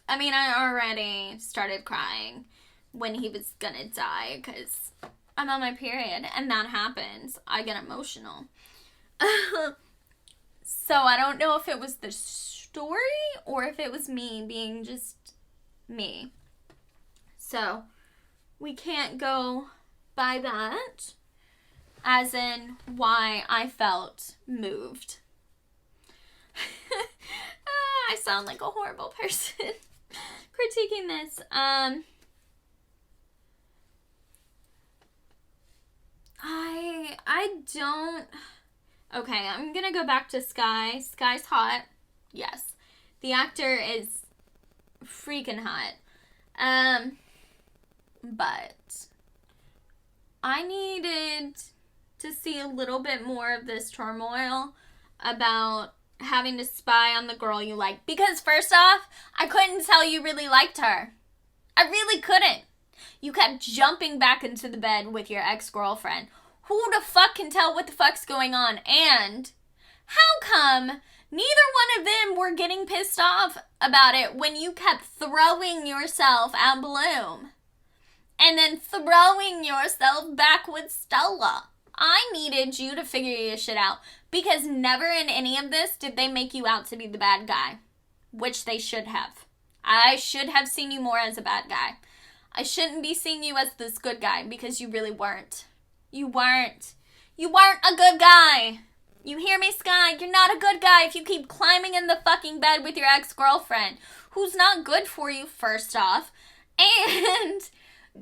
Speaker 2: I mean, I already started crying when he was gonna die because I'm on my period and that happens. I get emotional. So I don't know if it was the story or if it was me being just me. So we can't go by that as in why I felt moved. I sound like a horrible person critiquing this. I don't... Okay, I'm gonna go back to Sky. Sky's hot. Yes. The actor is freaking hot. but I needed to see a little bit more of this turmoil about having to spy on the girl you like. Because first off, I couldn't tell you really liked her. I really couldn't. You kept jumping back into the bed with your ex-girlfriend. Who the fuck can tell what the fuck's going on? And how come neither one of them were getting pissed off about it when you kept throwing yourself at Bloom? And then throwing yourself back with Stella. I needed you to figure your shit out. Because never in any of this did they make you out to be the bad guy. Which they should have. I should have seen you more as a bad guy. I shouldn't be seeing you as this good guy because you really weren't. You weren't. You weren't a good guy. You hear me, Sky? You're not a good guy if you keep climbing in the fucking bed with your ex-girlfriend, who's not good for you, first off. And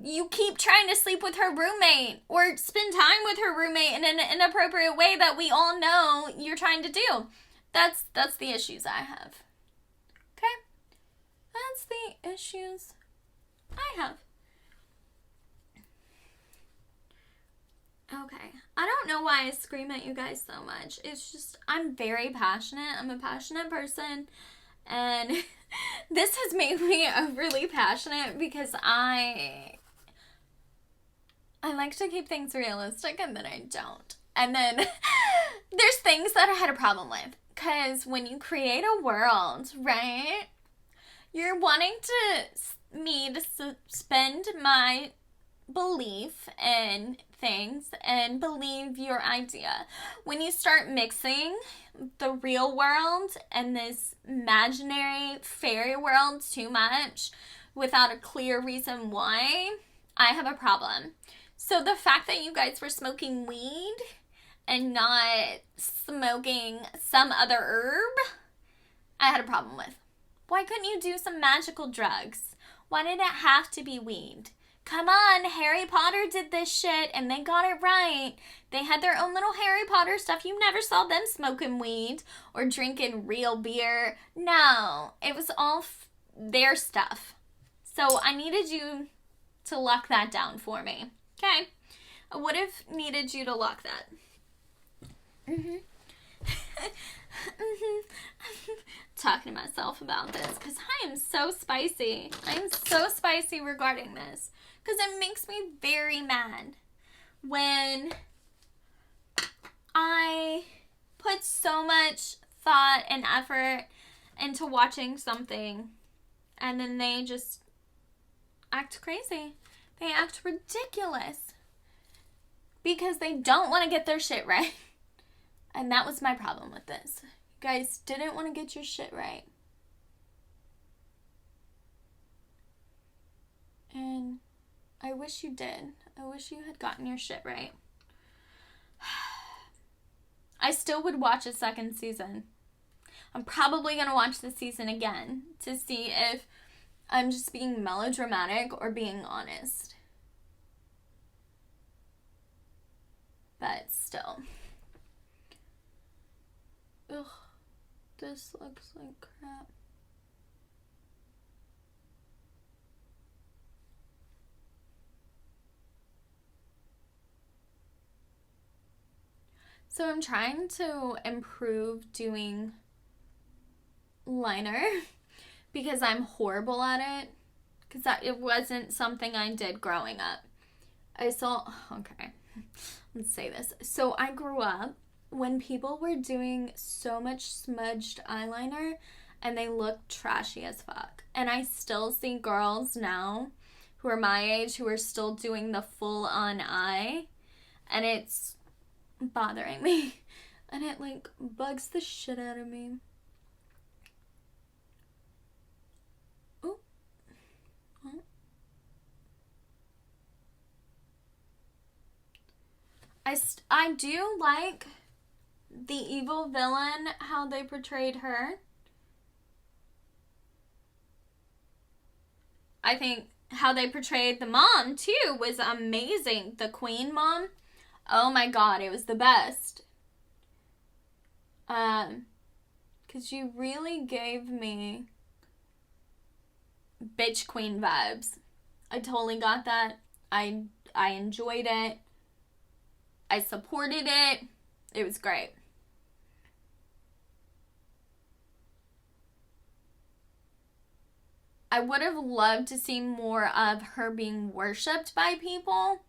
Speaker 2: you keep trying to sleep with her roommate or spend time with her roommate in an inappropriate way that we all know you're trying to do. That's the issues I have. Okay? That's the issues I have. Okay. I don't know why I scream at you guys so much. It's just, I'm very passionate. I'm a passionate person. And this has made me overly passionate because I like to keep things realistic and then I don't. And then there's things that I had a problem with. Because when you create a world, right? You're wanting me to suspend my belief in things and believe your idea. When you start mixing the real world and this imaginary fairy world too much without a clear reason why, I have a problem. So the fact that you guys were smoking weed and not smoking some other herb, I had a problem with. Why couldn't you do some magical drugs? Why did it have to be weed? Come on, Harry Potter did this shit and they got it right. They had their own little Harry Potter stuff. You never saw them smoking weed or drinking real beer. No, it was all their stuff. So I needed you to lock that down for me. Okay? I would have needed you to lock that. Talking to myself about this because I am so spicy. I'm so spicy regarding this because it makes me very mad when I put so much thought and effort into watching something and then they just act crazy. They act ridiculous because they don't want to get their shit right. And that was my problem with this. You guys didn't want to get your shit right. And I wish you did. I wish you had gotten your shit right. I still would watch a second season. I'm probably going to watch the season again to see if I'm just being melodramatic or being honest. But still. Ugh, this looks like crap. So I'm trying to improve doing liner because I'm horrible at it. Because it wasn't something I did growing up. Okay, let's say this. So I grew up when people were doing so much smudged eyeliner and they looked trashy as fuck. And I still see girls now who are my age who are still doing the full-on eye. And it's bothering me. And it, like, bugs the shit out of me. Ooh. Oh. I do like the evil villain, how they portrayed her. I think how they portrayed the mom, too, was amazing. The queen mom. Oh my god, it was the best. Because you really gave me bitch queen vibes. I totally got that. I enjoyed it. I supported it. It was great. I would have loved to see more of her being worshipped by people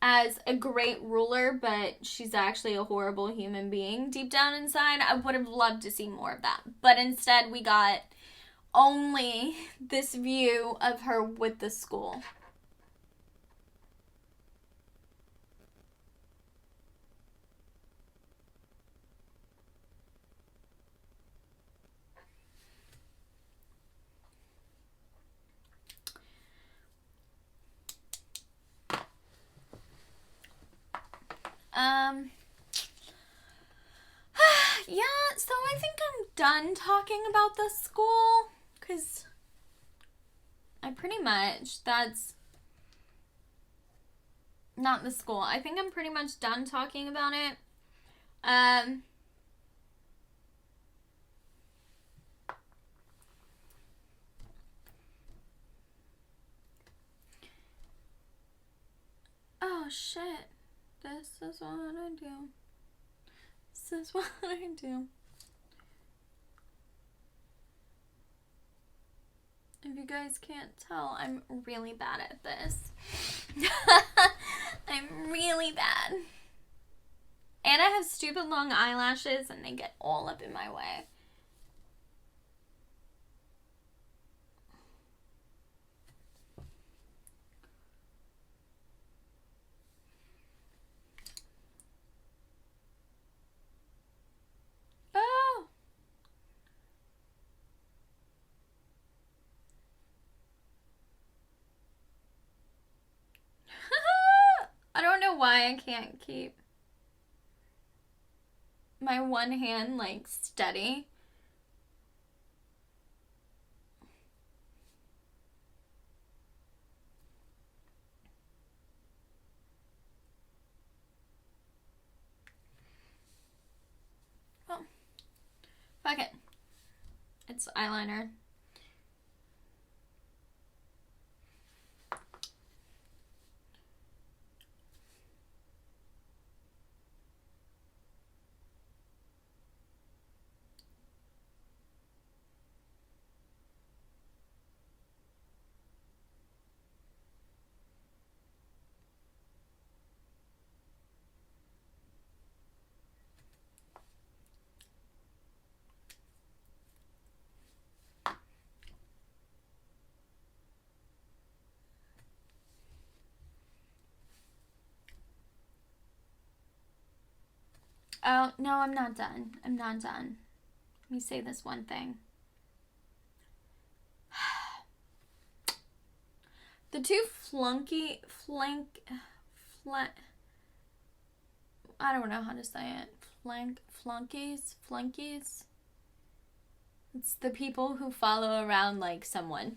Speaker 2: as a great ruler, but she's actually a horrible human being deep down inside. I would have loved to see more of that. But instead, we got only this view of her with the school. Yeah, so I think I'm done talking about the school, because I pretty much, that's not the school. I think I'm pretty much done talking about it. Oh shit. This is what I do. This is what I do. If you guys can't tell, I'm really bad at this. I'm really bad. And I have stupid long eyelashes and they get all up in my way. Oh! I don't know why I can't keep my one hand like steady. Well, fuck it. It's eyeliner. Oh, no, I'm not done. I'm not done. Let me say this one thing. The two I don't know how to say it. Flunkies. It's the people who follow around like someone.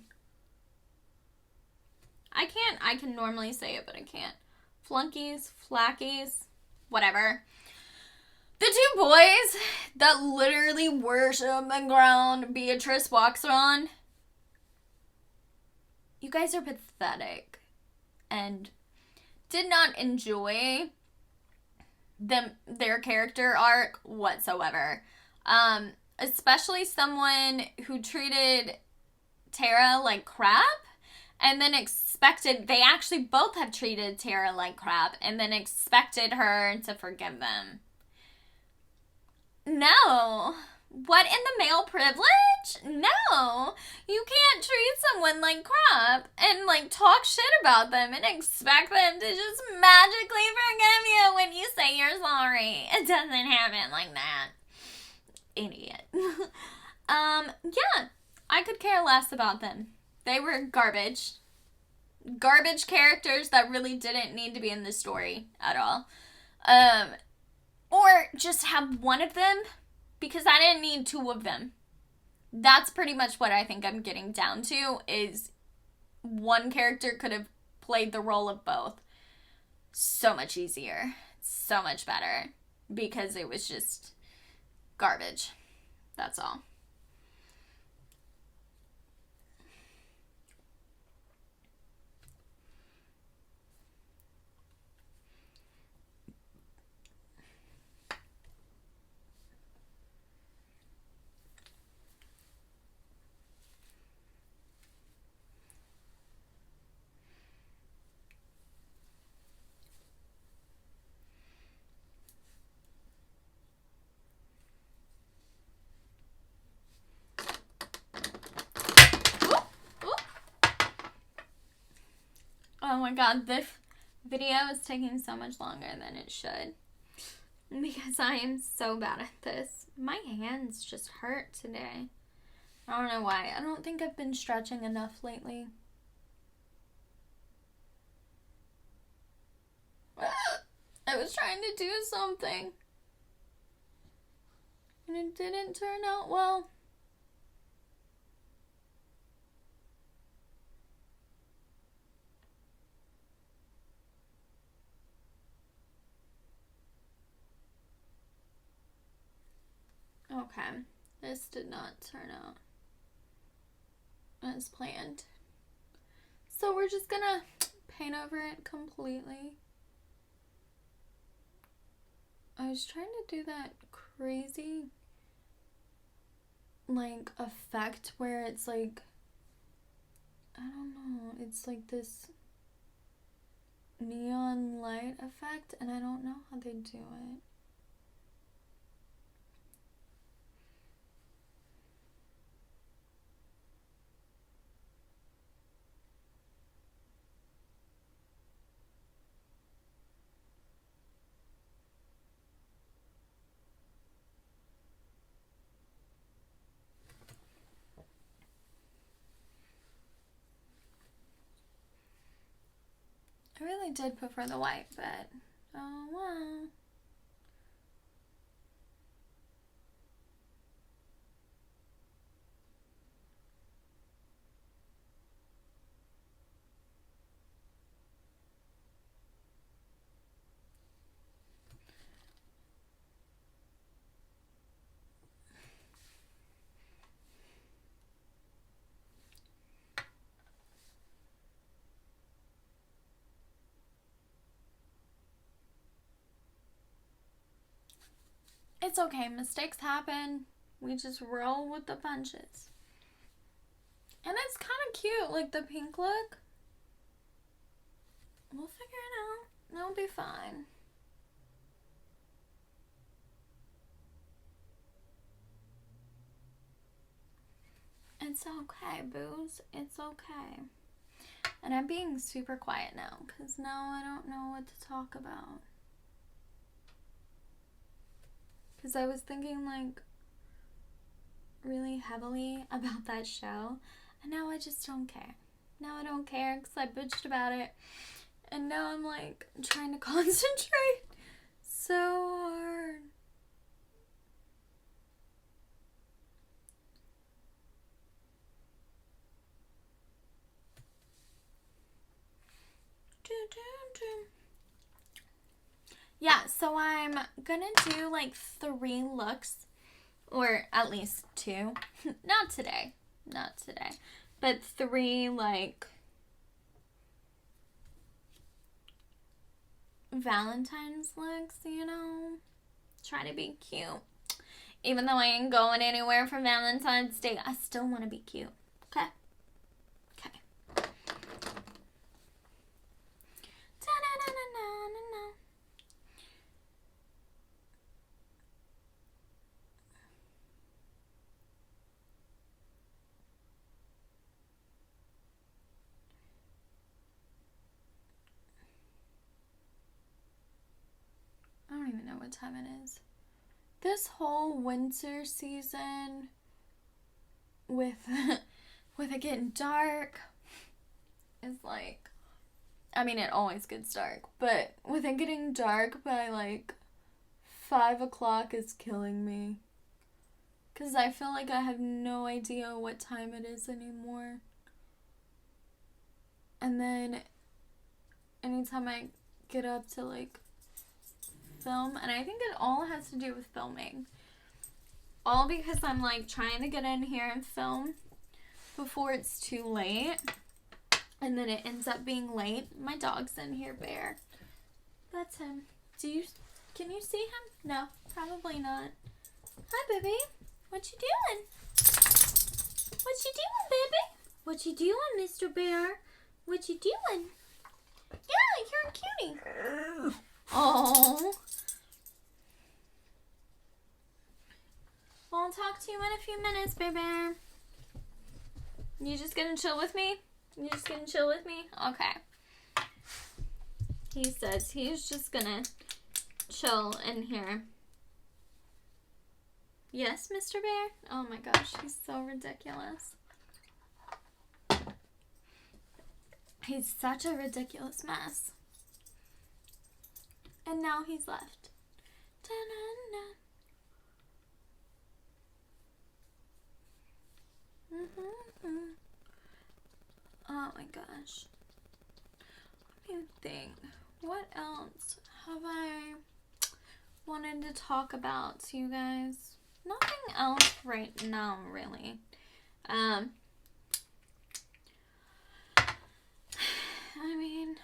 Speaker 2: I can normally say it, but I can't. Flunkies, flackies, whatever. The two boys that literally worship the ground Beatrice walks on. You guys are pathetic and did not enjoy their character arc whatsoever. Especially someone who treated Tara like crap and then they actually both have treated Tara like crap and then expected her to forgive them. No. What in the male privilege? No. You can't treat someone like crap and like talk shit about them and expect them to just magically forgive you when you say you're sorry. It doesn't happen like that. Idiot. Yeah. I could care less about them. They were garbage. Garbage characters that really didn't need to be in the story at all. Or just have one of them, because I didn't need two of them. That's pretty much what I think I'm getting down to, is one character could have played the role of both. So much easier. So much better. Because it was just garbage. That's all. my god, this video is taking so much longer than it should. Because I am so bad at this. My hands just hurt today. I don't know why. I don't think I've been stretching enough lately. I was trying to do something. And it didn't turn out well. Okay, this did not turn out as planned. So we're just gonna paint over it completely. I was trying to do that crazy, like, effect where it's like, I don't know, it's like this neon light effect, and I don't know how they do it. I really did prefer the white, but oh well. It's okay, mistakes happen. We just roll with the punches. And it's kind of cute, like the pink look. We'll figure it out. It'll be fine. It's okay, boos. It's okay. And I'm being super quiet now, because now I don't know what to talk about. Because I was thinking, like, really heavily about that show. And now I just don't care. Now I don't care because I bitched about it. And now I'm, like, trying to concentrate so hard. Yeah, so I'm gonna do like 3 looks, or at least 2. Not today, but 3 like Valentine's looks, you know? Try to be cute. Even though I ain't going anywhere for Valentine's Day, I still want to be cute. Okay? Okay. Da-na-na-na-na-na-na. I don't even know what time it is. This whole winter season with it getting dark is like, I mean, it always gets dark, but with it getting dark by like 5 o'clock is killing me. Because I feel like I have no idea what time it is anymore. And then anytime I get up to like film, and I think it all has to do with filming. All because I'm like trying to get in here and film before it's too late. And then it ends up being late. My dog's in here, Bear. That's him. Can you see him? No, probably not. Hi, baby. What you doing? What you doing, baby? What you doing, Mr. Bear? What you doing? Yeah, you're a cutie. Oh. Well, I'll talk to you in a few minutes, baby. You just gonna chill with me? You just gonna chill with me? Okay. He says he's just gonna chill in here. Yes, Mr. Bear? Oh my gosh, he's so ridiculous. He's such a ridiculous mess. And now he's left. Da-na-na. Oh my gosh. Let me think. What else have I wanted to talk about to you guys? Nothing else right now, really. I mean,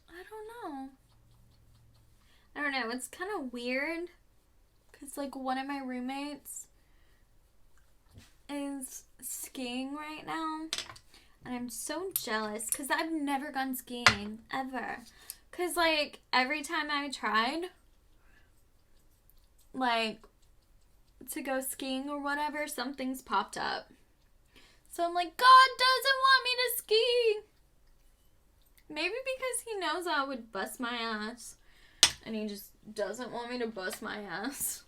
Speaker 2: I don't know. It's kind of weird because, like, one of my roommates is skiing right now, and I'm so jealous because I've never gone skiing ever. Because, like, every time I tried, like, to go skiing or whatever, something's popped up. So I'm like, God doesn't want me to ski. Maybe because he knows I would bust my ass, and he just doesn't want me to bust my ass.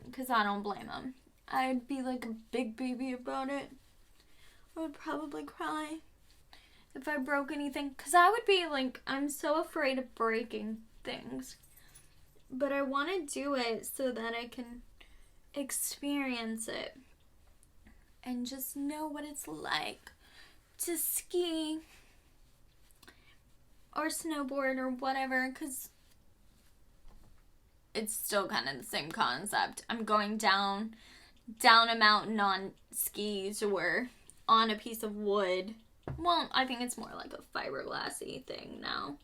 Speaker 2: Because I don't blame him. I'd be like a big baby about it. I would probably cry if I broke anything. Because I would be like, I'm so afraid of breaking things. But I want to do it so that I can experience it. And just know what it's like to ski. Or snowboard or whatever. Because it's still kind of the same concept. I'm going down a mountain on skis or on a piece of wood. Well, I think it's more like a fiberglassy thing now.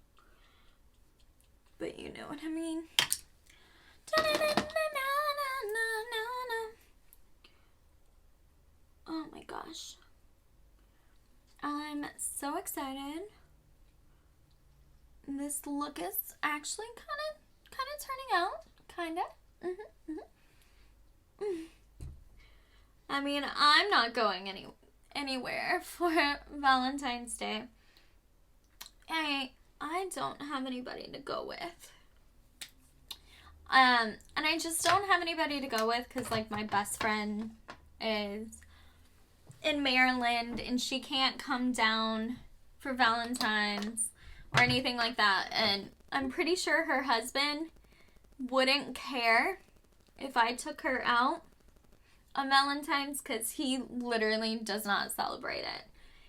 Speaker 2: But you know what I mean. Oh my gosh. I'm so excited. This look is actually kind of turning out. Kind of. I mean, I'm not going anywhere for Valentine's Day. I don't have anybody to go with. And I just don't have anybody to go with because, like, my best friend is in Maryland and she can't come down for Valentine's or anything like that. And I'm pretty sure her husband wouldn't care if I took her out on Valentine's because he literally does not celebrate it.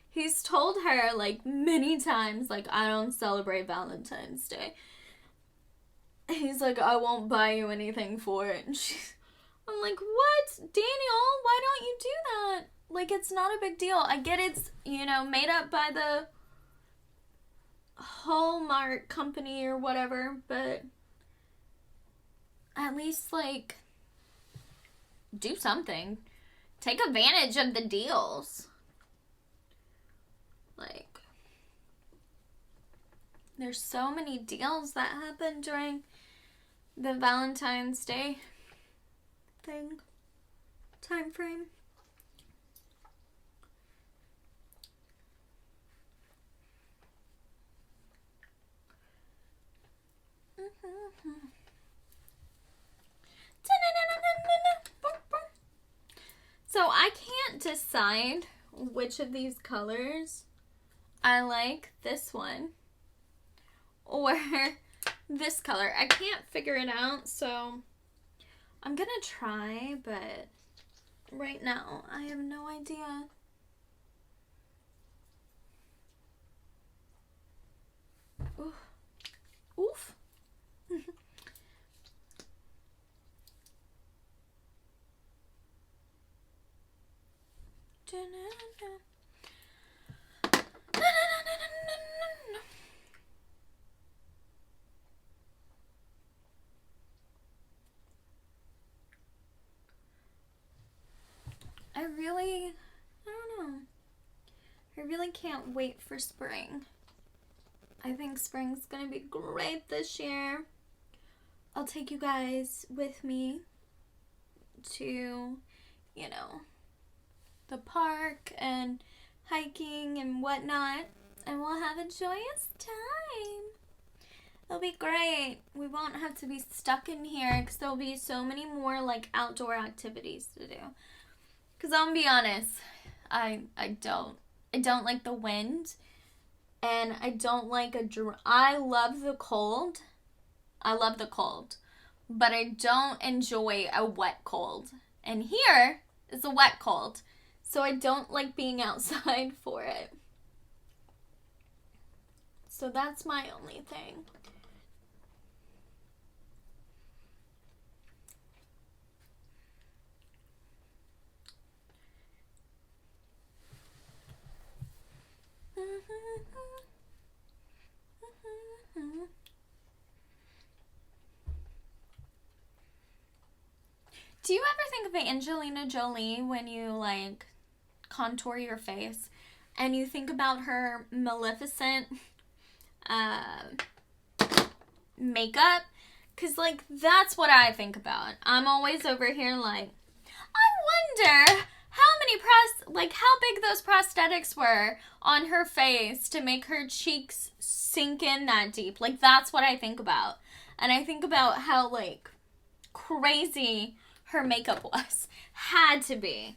Speaker 2: He's told her, like, many times, like, I don't celebrate Valentine's Day. He's like, I won't buy you anything for it. And I'm like, what? Daniel, why don't you do that? Like, it's not a big deal. I get it's, you know, made up by the Hallmark company or whatever, but at least, like, do something. Take advantage of the deals. Like, there's so many deals that happen during the Valentine's Day time frame. So I can't decide which of these colors I like, this one or this color. I can't figure it out, so I'm gonna try, but right now I have no idea. Oof. Oof. I don't know. I really can't wait for spring. I think spring's gonna be great this year. I'll take you guys with me to, you know, the park and hiking and whatnot. and we'll have a joyous time. It'll be great. We won't have to be stuck in here because there'll be so many more like outdoor activities to do. Because I'll be honest, I don't like the wind, and I don't like I love the cold. I love the cold, but I don't enjoy a wet cold. And here is a wet cold, so I don't like being outside for it. So that's my only thing. Do you ever think of Angelina Jolie when you like contour your face and you think about her Maleficent makeup? Because like that's what I think about. I'm always over here like, I wonder how big those prosthetics were on her face to make her cheeks sink in that deep. Like that's what I think about. And I think about how like crazy her makeup was. Had to be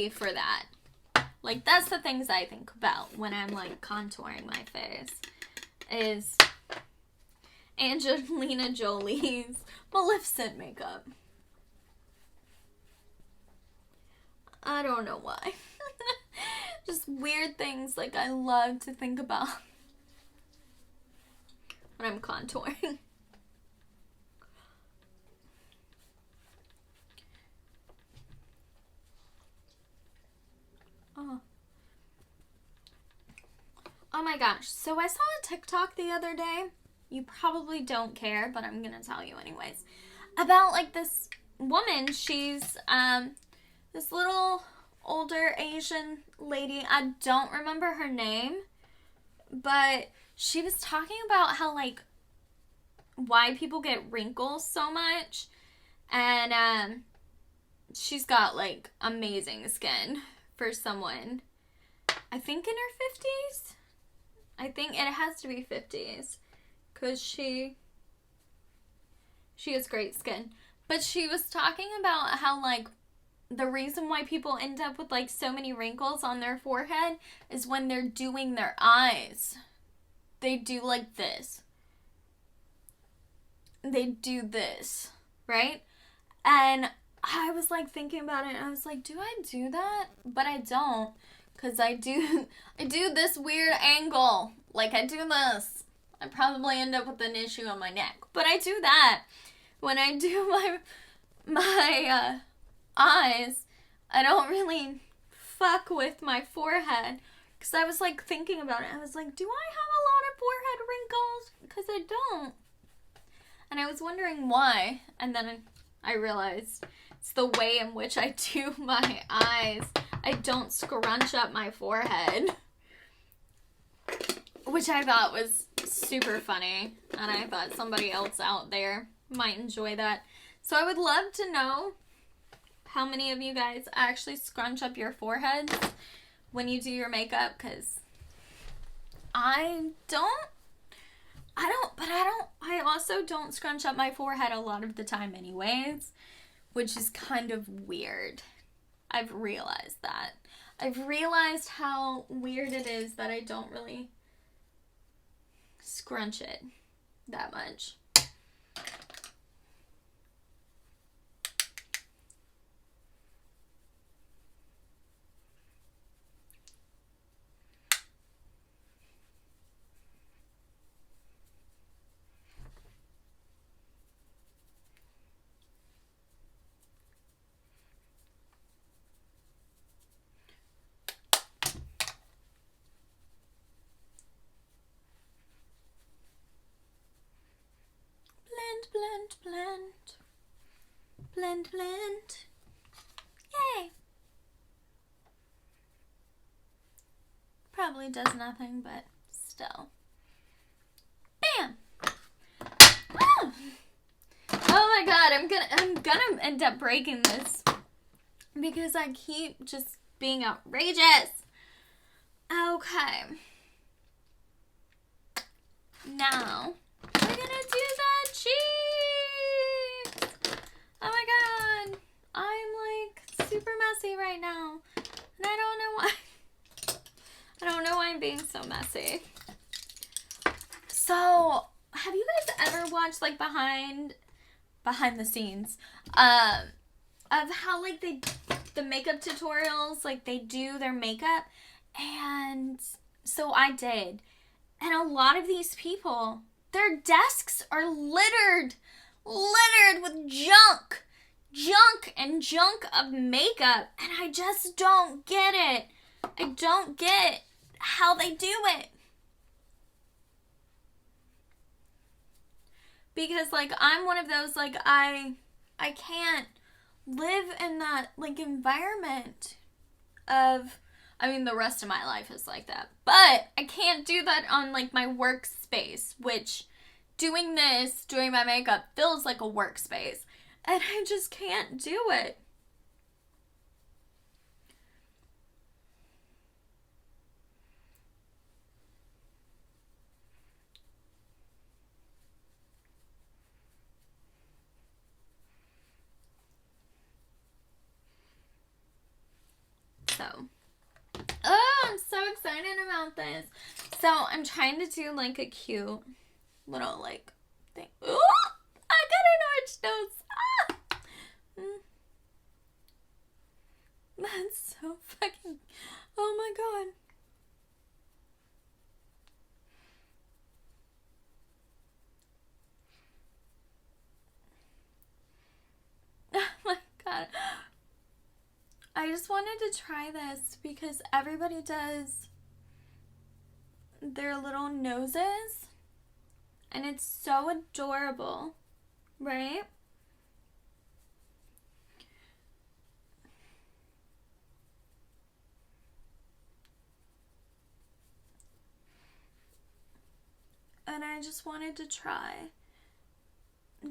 Speaker 2: for that. Like that's the things I think about when I'm like contouring my face is Angelina Jolie's Maleficent makeup. I don't know why. Just weird things like I love to think about when I'm contouring. Oh my gosh. So I saw a TikTok the other day. You probably don't care, but I'm gonna tell you anyways. About like this woman. She's this little older Asian lady. I don't remember her name, but she was talking about how like why people get wrinkles so much, and she's got like amazing skin for someone I think in her 50s. I think it has to be 50s because she has great skin. But she was talking about how like the reason why people end up with like so many wrinkles on their forehead is when they're doing their eyes. They do like this. They do this, right? And I was like thinking about it and I was like, do I do that? But I don't, because I do this weird angle. Like I do this. I probably end up with an issue on my neck. But I do that. When I do my eyes, I don't really fuck with my forehead. Because I was like thinking about it. I was like, do I have a lot of forehead wrinkles? Because I don't. And I was wondering why. And then I realized it's the way in which I do my eyes. I don't scrunch up my forehead. Which I thought was super funny. And I thought somebody else out there might enjoy that. So I would love to know how many of you guys actually scrunch up your foreheads when you do your makeup. Because I also don't scrunch up my forehead a lot of the time anyways, which is kind of weird. I've realized that. I've realized how weird it is that I don't really scrunch it that much. Blend, blend. Blend, blend. Yay. Probably does nothing, but still. Bam. Ah. Oh my god, I'm gonna end up breaking this because I keep just being outrageous. Okay. Now, we're gonna do the cheeks. Oh my god. I'm like super messy right now. And I don't know why. I don't know why I'm being so messy. So, have you guys ever watched like behind the scenes of how like the makeup tutorials, like they do their makeup? And so I did. And a lot of these people, their desks are littered with junk and junk of makeup, and I just don't get it. I don't get how they do it. Because like I'm one of those, like I can't live in that like environment of, I mean, the rest of my life is like that, but I can't do that on like my workspace, which doing my makeup feels like a workspace, and I just can't do it. So, oh, I'm so excited about this. So I'm trying to do like a cute little like thing. Ooh, I got an orange nose. Ah! That's so fucking, oh my god. Oh my god. I just wanted to try this because everybody does their little noses and it's so adorable, right? And I just wanted to try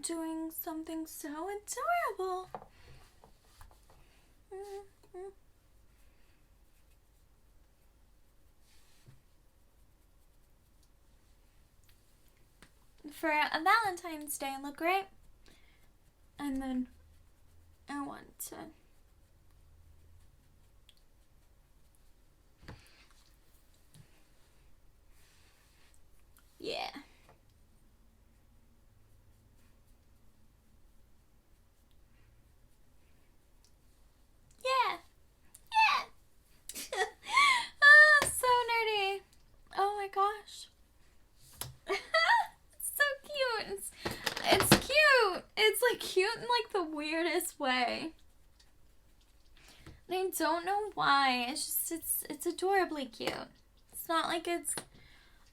Speaker 2: doing something so adorable. For a Valentine's Day, look great. And then I want to yeah. Yeah. Yeah. Oh, so nerdy. Oh my gosh. It's so cute. It's cute. It's like cute in like the weirdest way. And I don't know why. It's just it's adorably cute. It's not like it's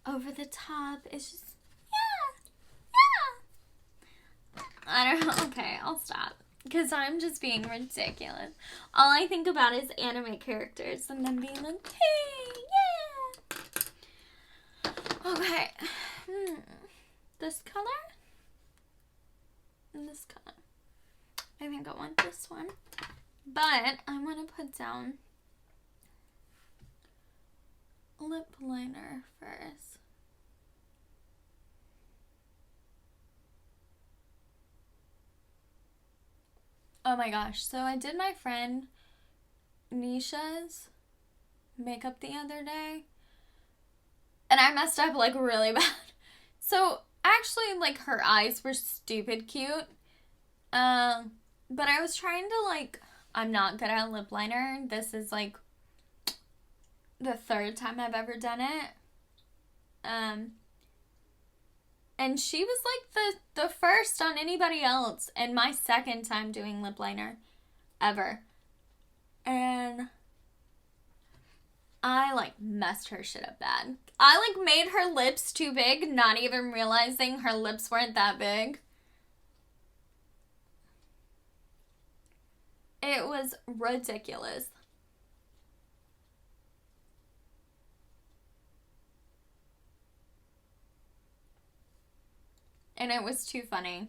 Speaker 2: over the top. It's just yeah. I don't know. Okay, I'll stop. Because I'm just being ridiculous. All I think about is anime characters and then being like, hey, yeah. Okay. This color? And this color. I think I want this one. But I want to put down lip liner first. Oh my gosh. So I did my friend Nisha's makeup the other day. And I messed up like really bad. So actually like her eyes were stupid cute. But I was trying to like, I'm not good at lip liner. This is like the third time I've ever done it. And she was like the first on anybody else, and my second time doing lip liner ever. And I like messed her shit up bad. I like made her lips too big, not even realizing her lips weren't that big. It was ridiculous. And it was too funny.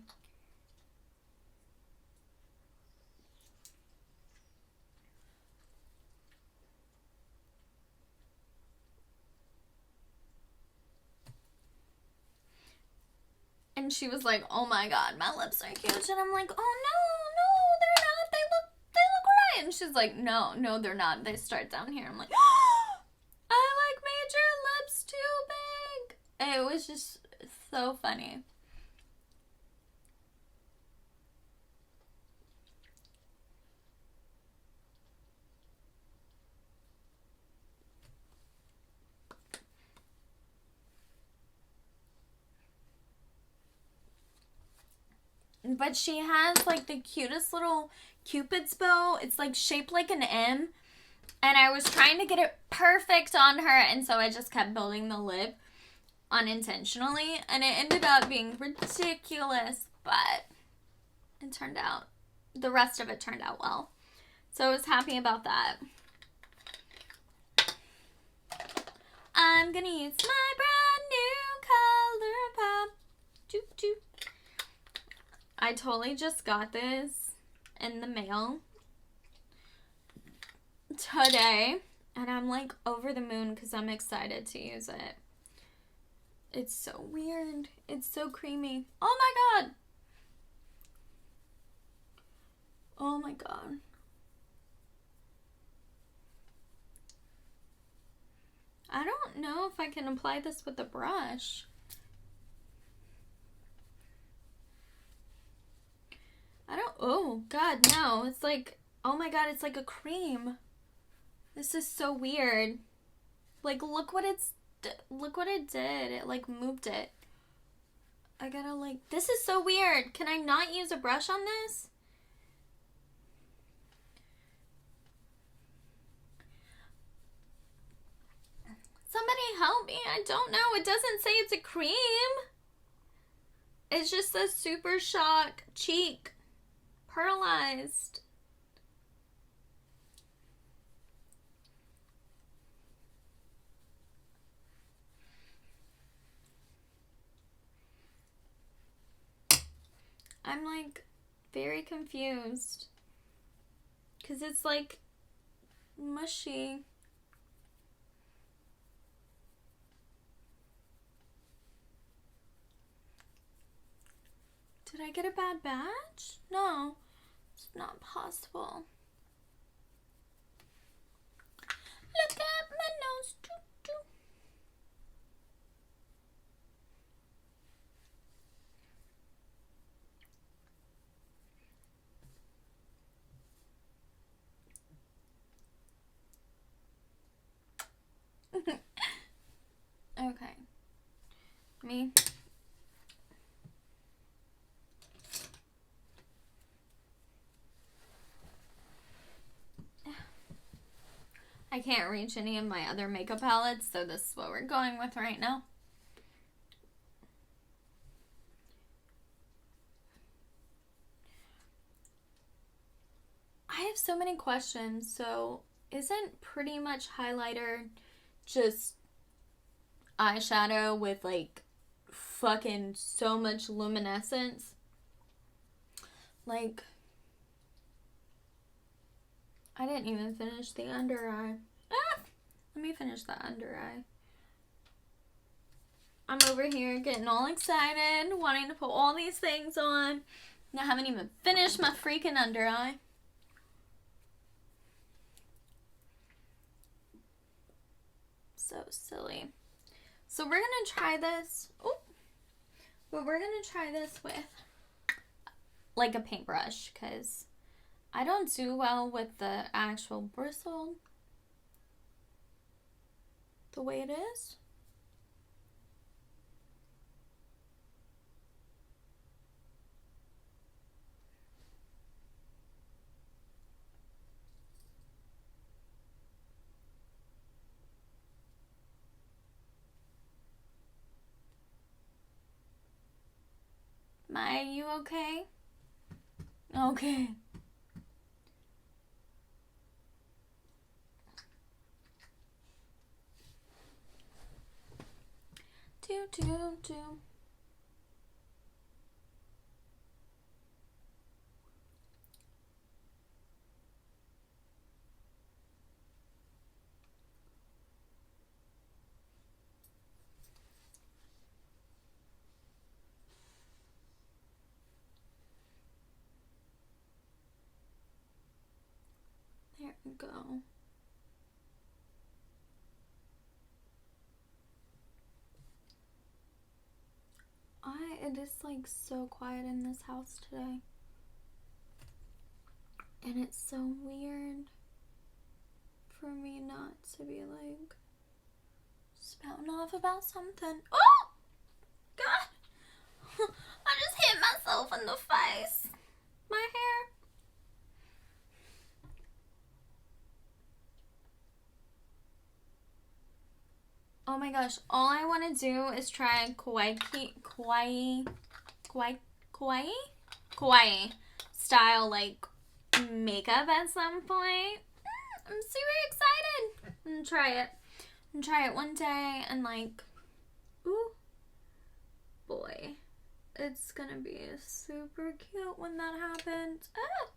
Speaker 2: And she was like, oh my god, my lips are huge. And I'm like, oh no, they're not. They look right. And she's like, no, they're not. They start down here. I'm like, I like made your lips too big. And it was just so funny. But she has like the cutest little Cupid's bow. It's like shaped like an M. And I was trying to get it perfect on her. And so I just kept building the lip unintentionally. And it ended up being ridiculous. But it turned out, the rest of it turned out well. So I was happy about that. I'm gonna use my brand new Colourpop. Doop doop. I totally just got this in the mail today, and I'm like over the moon because I'm excited to use it. It's so weird. It's so creamy. Oh my god. Oh my god. I don't know if I can apply this with a brush. Oh god, no. It's like, oh my god, it's like a cream. This is so weird. Like, look what it did. It like moved it. I gotta like, this is so weird. Can I not use a brush on this? Somebody help me. I don't know. It doesn't say it's a cream. It's just a Super Shock cheek. Pearlized. I'm like very confused. Because it's like mushy. Did I get a bad batch? No, it's not possible. Look at my nose. Doo, doo. Okay. Me. I can't reach any of my other makeup palettes, so this is what we're going with right now. I have so many questions. So, isn't pretty much highlighter just eyeshadow with like fucking so much luminescence? Like, I didn't even finish the under eye. Let me finish the under eye. I'm over here getting all excited, wanting to put all these things on. And I haven't even finished my freaking under eye. So silly. So we're gonna try this. Oh, but we're gonna try this with like a paintbrush because I don't do well with the actual bristle the way it is. Maya, you okay? Okay. Do. it go. It is like so quiet in this house today. And it's so weird for me not to be like spouting off about something. Oh! God! I just hit myself in the face. My hair. Oh my gosh, all I want to do is try kawaii style like makeup at some point. I'm super excited. I'm gonna try it. I'm gonna try it one day and like, ooh, boy, it's gonna be super cute when that happens. Ah!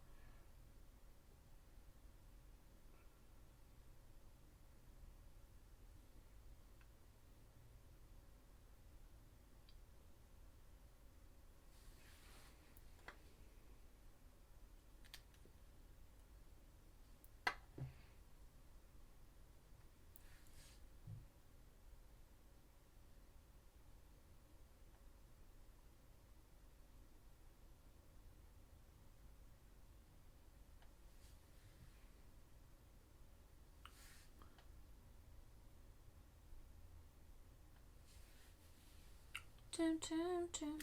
Speaker 2: Dun, dun, dun.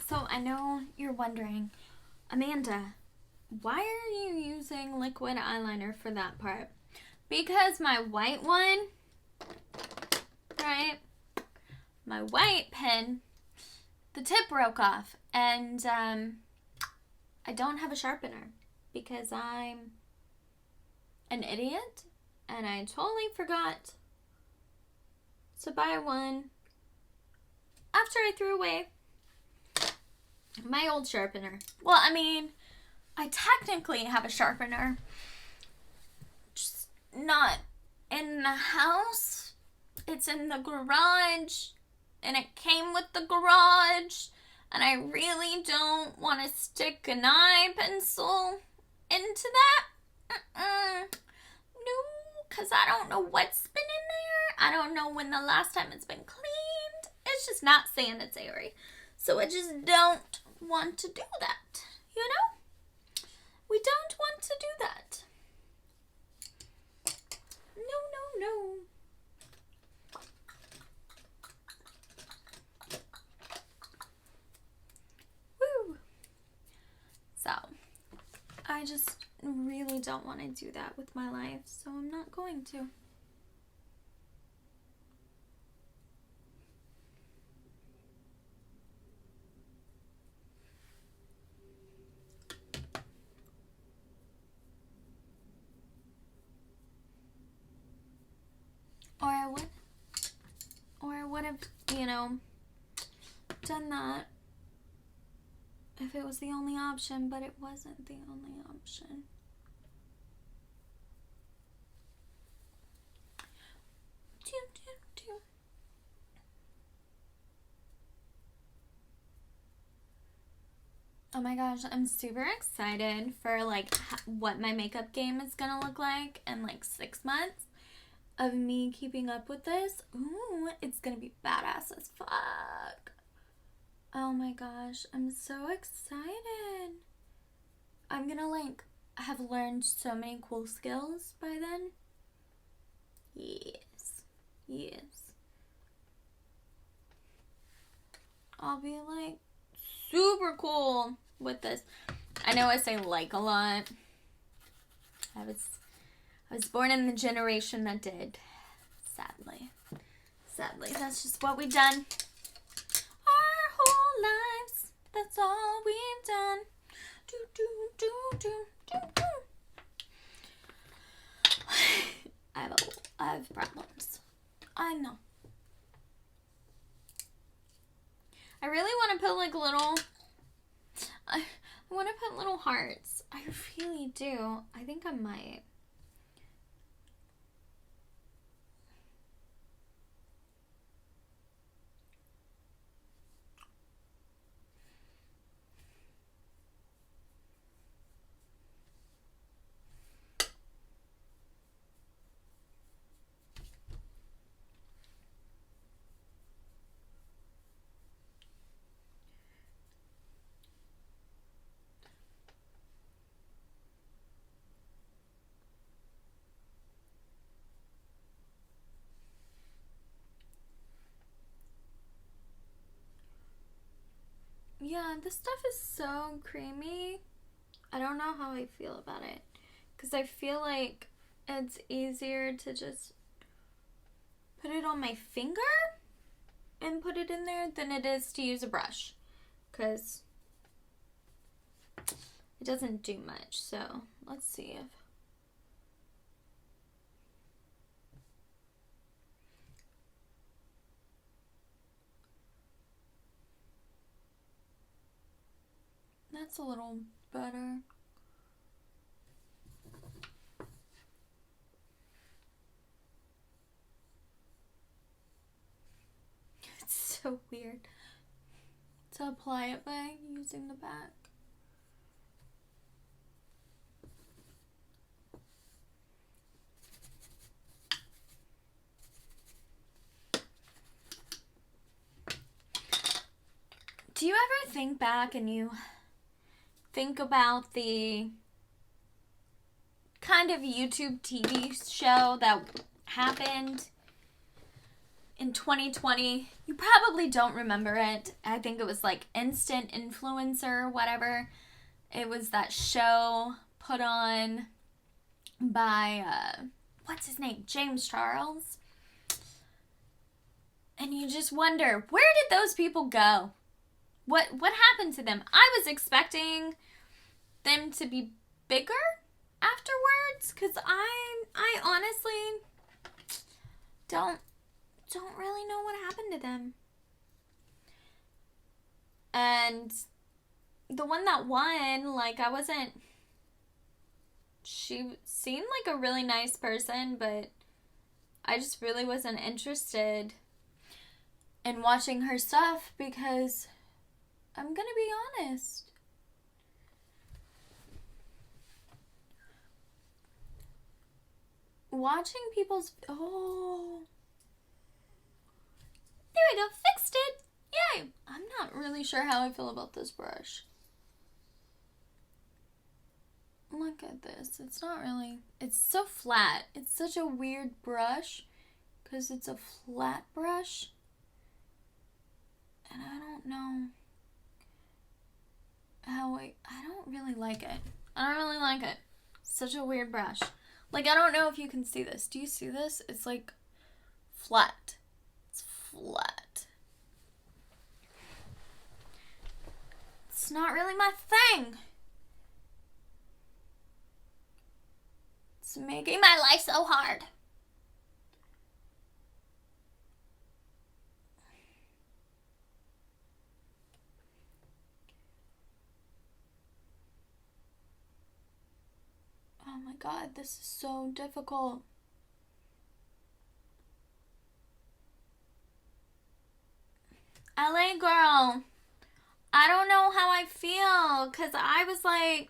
Speaker 2: So I know you're wondering, Amanda, why are you using liquid eyeliner for that part? Because my white one, right? My white pen, the tip broke off, and I don't have a sharpener because I'm an idiot and I totally forgot to buy one after I threw away my old sharpener. Well, I mean, I technically have a sharpener, just not in the house. It's in the garage, and it came with the garage, and I really don't want to stick an eye pencil into that. No, because I don't know what's been in there. I don't know when the last time it's been cleaned. It's just not sanitary. So I just don't want to do that, you know? We don't want to do that. No. Woo! So, I just really don't want to do that with my life, so I'm not going to. Or I would have, you know, done that if it was the only option, but it wasn't the only option. Oh my gosh, I'm super excited for like what my makeup game is gonna look like in like 6 months of me keeping up with this. Ooh, it's gonna be badass as fuck. Oh my gosh, I'm so excited. I'm gonna like have learned so many cool skills by then. Yes. I'll be like super cool with this. I know I say like a lot. I was born in the generation that did. Sadly, that's just what we've done. Our whole lives, that's all we've done. I have problems. I know. I really want to put like little, I want to put little hearts. I really do. I think I might. this stuff is so creamy. I don't know how I feel about it. Because I feel like it's easier to just put it on my finger and put it in there than it is to use a brush. Because it doesn't do much. So let's see if... That's a little better. It's so weird to apply it by using the back. Do you ever think back and you think about the kind of YouTube TV show that happened in 2020? You probably don't remember it. I think it was like Instant Influencer or whatever. It was that show put on by, what's his name? James Charles. And you just wonder, where did those people go? What happened to them? I was expecting them to be bigger afterwards, because I honestly don't really know what happened to them. And the one that won, like, she seemed like a really nice person, but I just really wasn't interested in watching her stuff, because I'm gonna be honest, watching people's... Oh. There we go. Fixed it. Yay. I'm not really sure how I feel about this brush. Look at this. It's not really... It's so flat. It's such a weird brush because it's a flat brush. And I don't know how I don't really like it. I don't really like it. Such a weird brush. Like, I don't know if you can see this. Do you see this? It's like flat. It's flat. It's not really my thing. It's making my life so hard. Oh my god, this is so difficult. LA girl, I don't know how I feel, because I was like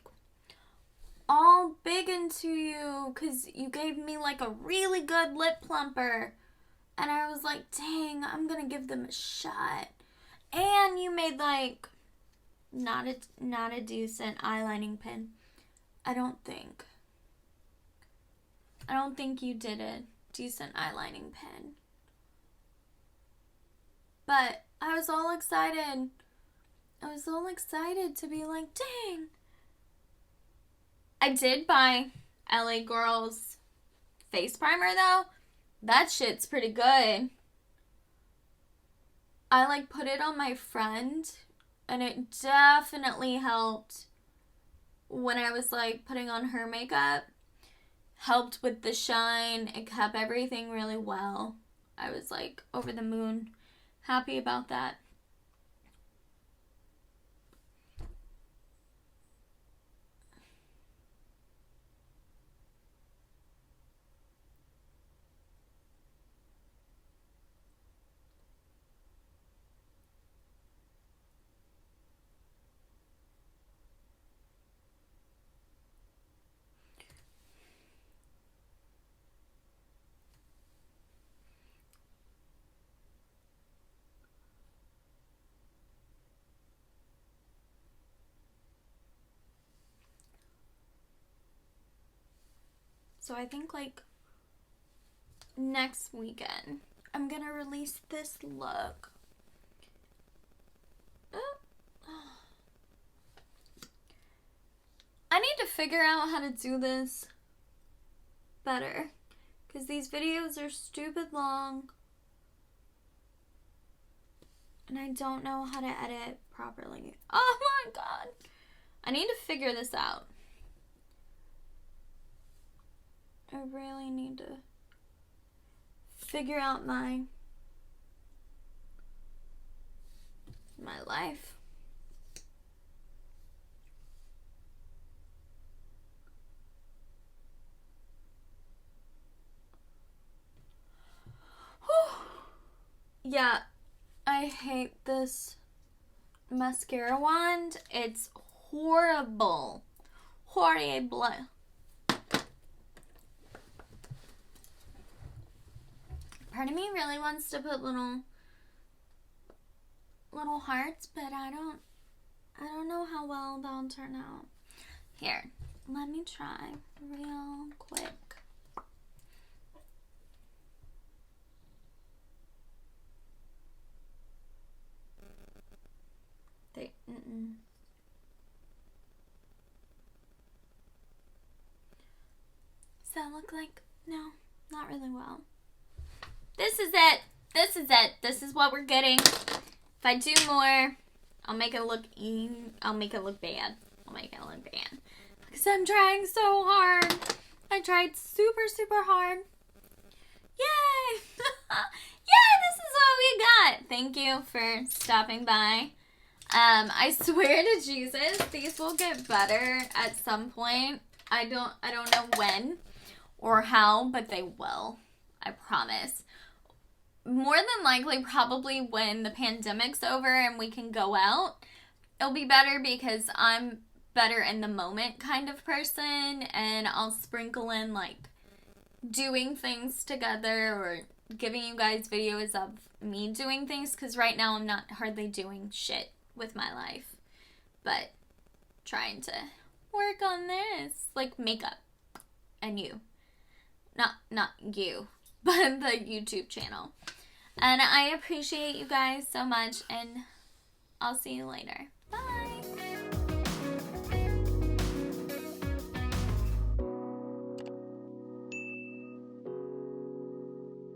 Speaker 2: all big into you because you gave me like a really good lip plumper. And I was like, dang, I'm going to give them a shot. And you made like not a decent eyelining pen. I don't think you did a decent eyelining pen. But I was all excited. I was all excited to be like, dang. I did buy LA Girl's face primer though. That shit's pretty good. I like put it on my friend and it definitely helped when I was like putting on her makeup. Helped with the shine. It kept everything really well. I was like over the moon. Happy about that. So I think like next weekend, I'm gonna release this look. need to figure out how to do this better. Because these videos are stupid long. And I don't know how to edit properly. Oh my god. I need to figure this out. I really need to figure out my life. Yeah, I hate this mascara wand. It's horrible. Horrible. Part of me really wants to put little hearts, but I don't know how well they'll turn out. Here, let me try real quick. Does that look like? No, not really well. This is it. This is it. This is what we're getting. If I do more, I'll make it look bad. I'll make it look bad. Because I'm trying so hard. I tried super, super hard. Yay! Yay, this is what we got. Thank you for stopping by. I swear to Jesus, these will get better at some point. I don't know when or how, but they will. I promise. More than likely, probably when the pandemic's over and we can go out, it'll be better because I'm better in the moment kind of person, and I'll sprinkle in like doing things together or giving you guys videos of me doing things, because right now I'm not hardly doing shit with my life, but trying to work on this, like makeup and you, not you, but the YouTube channel. And I appreciate you guys so much, and I'll see you later. Bye.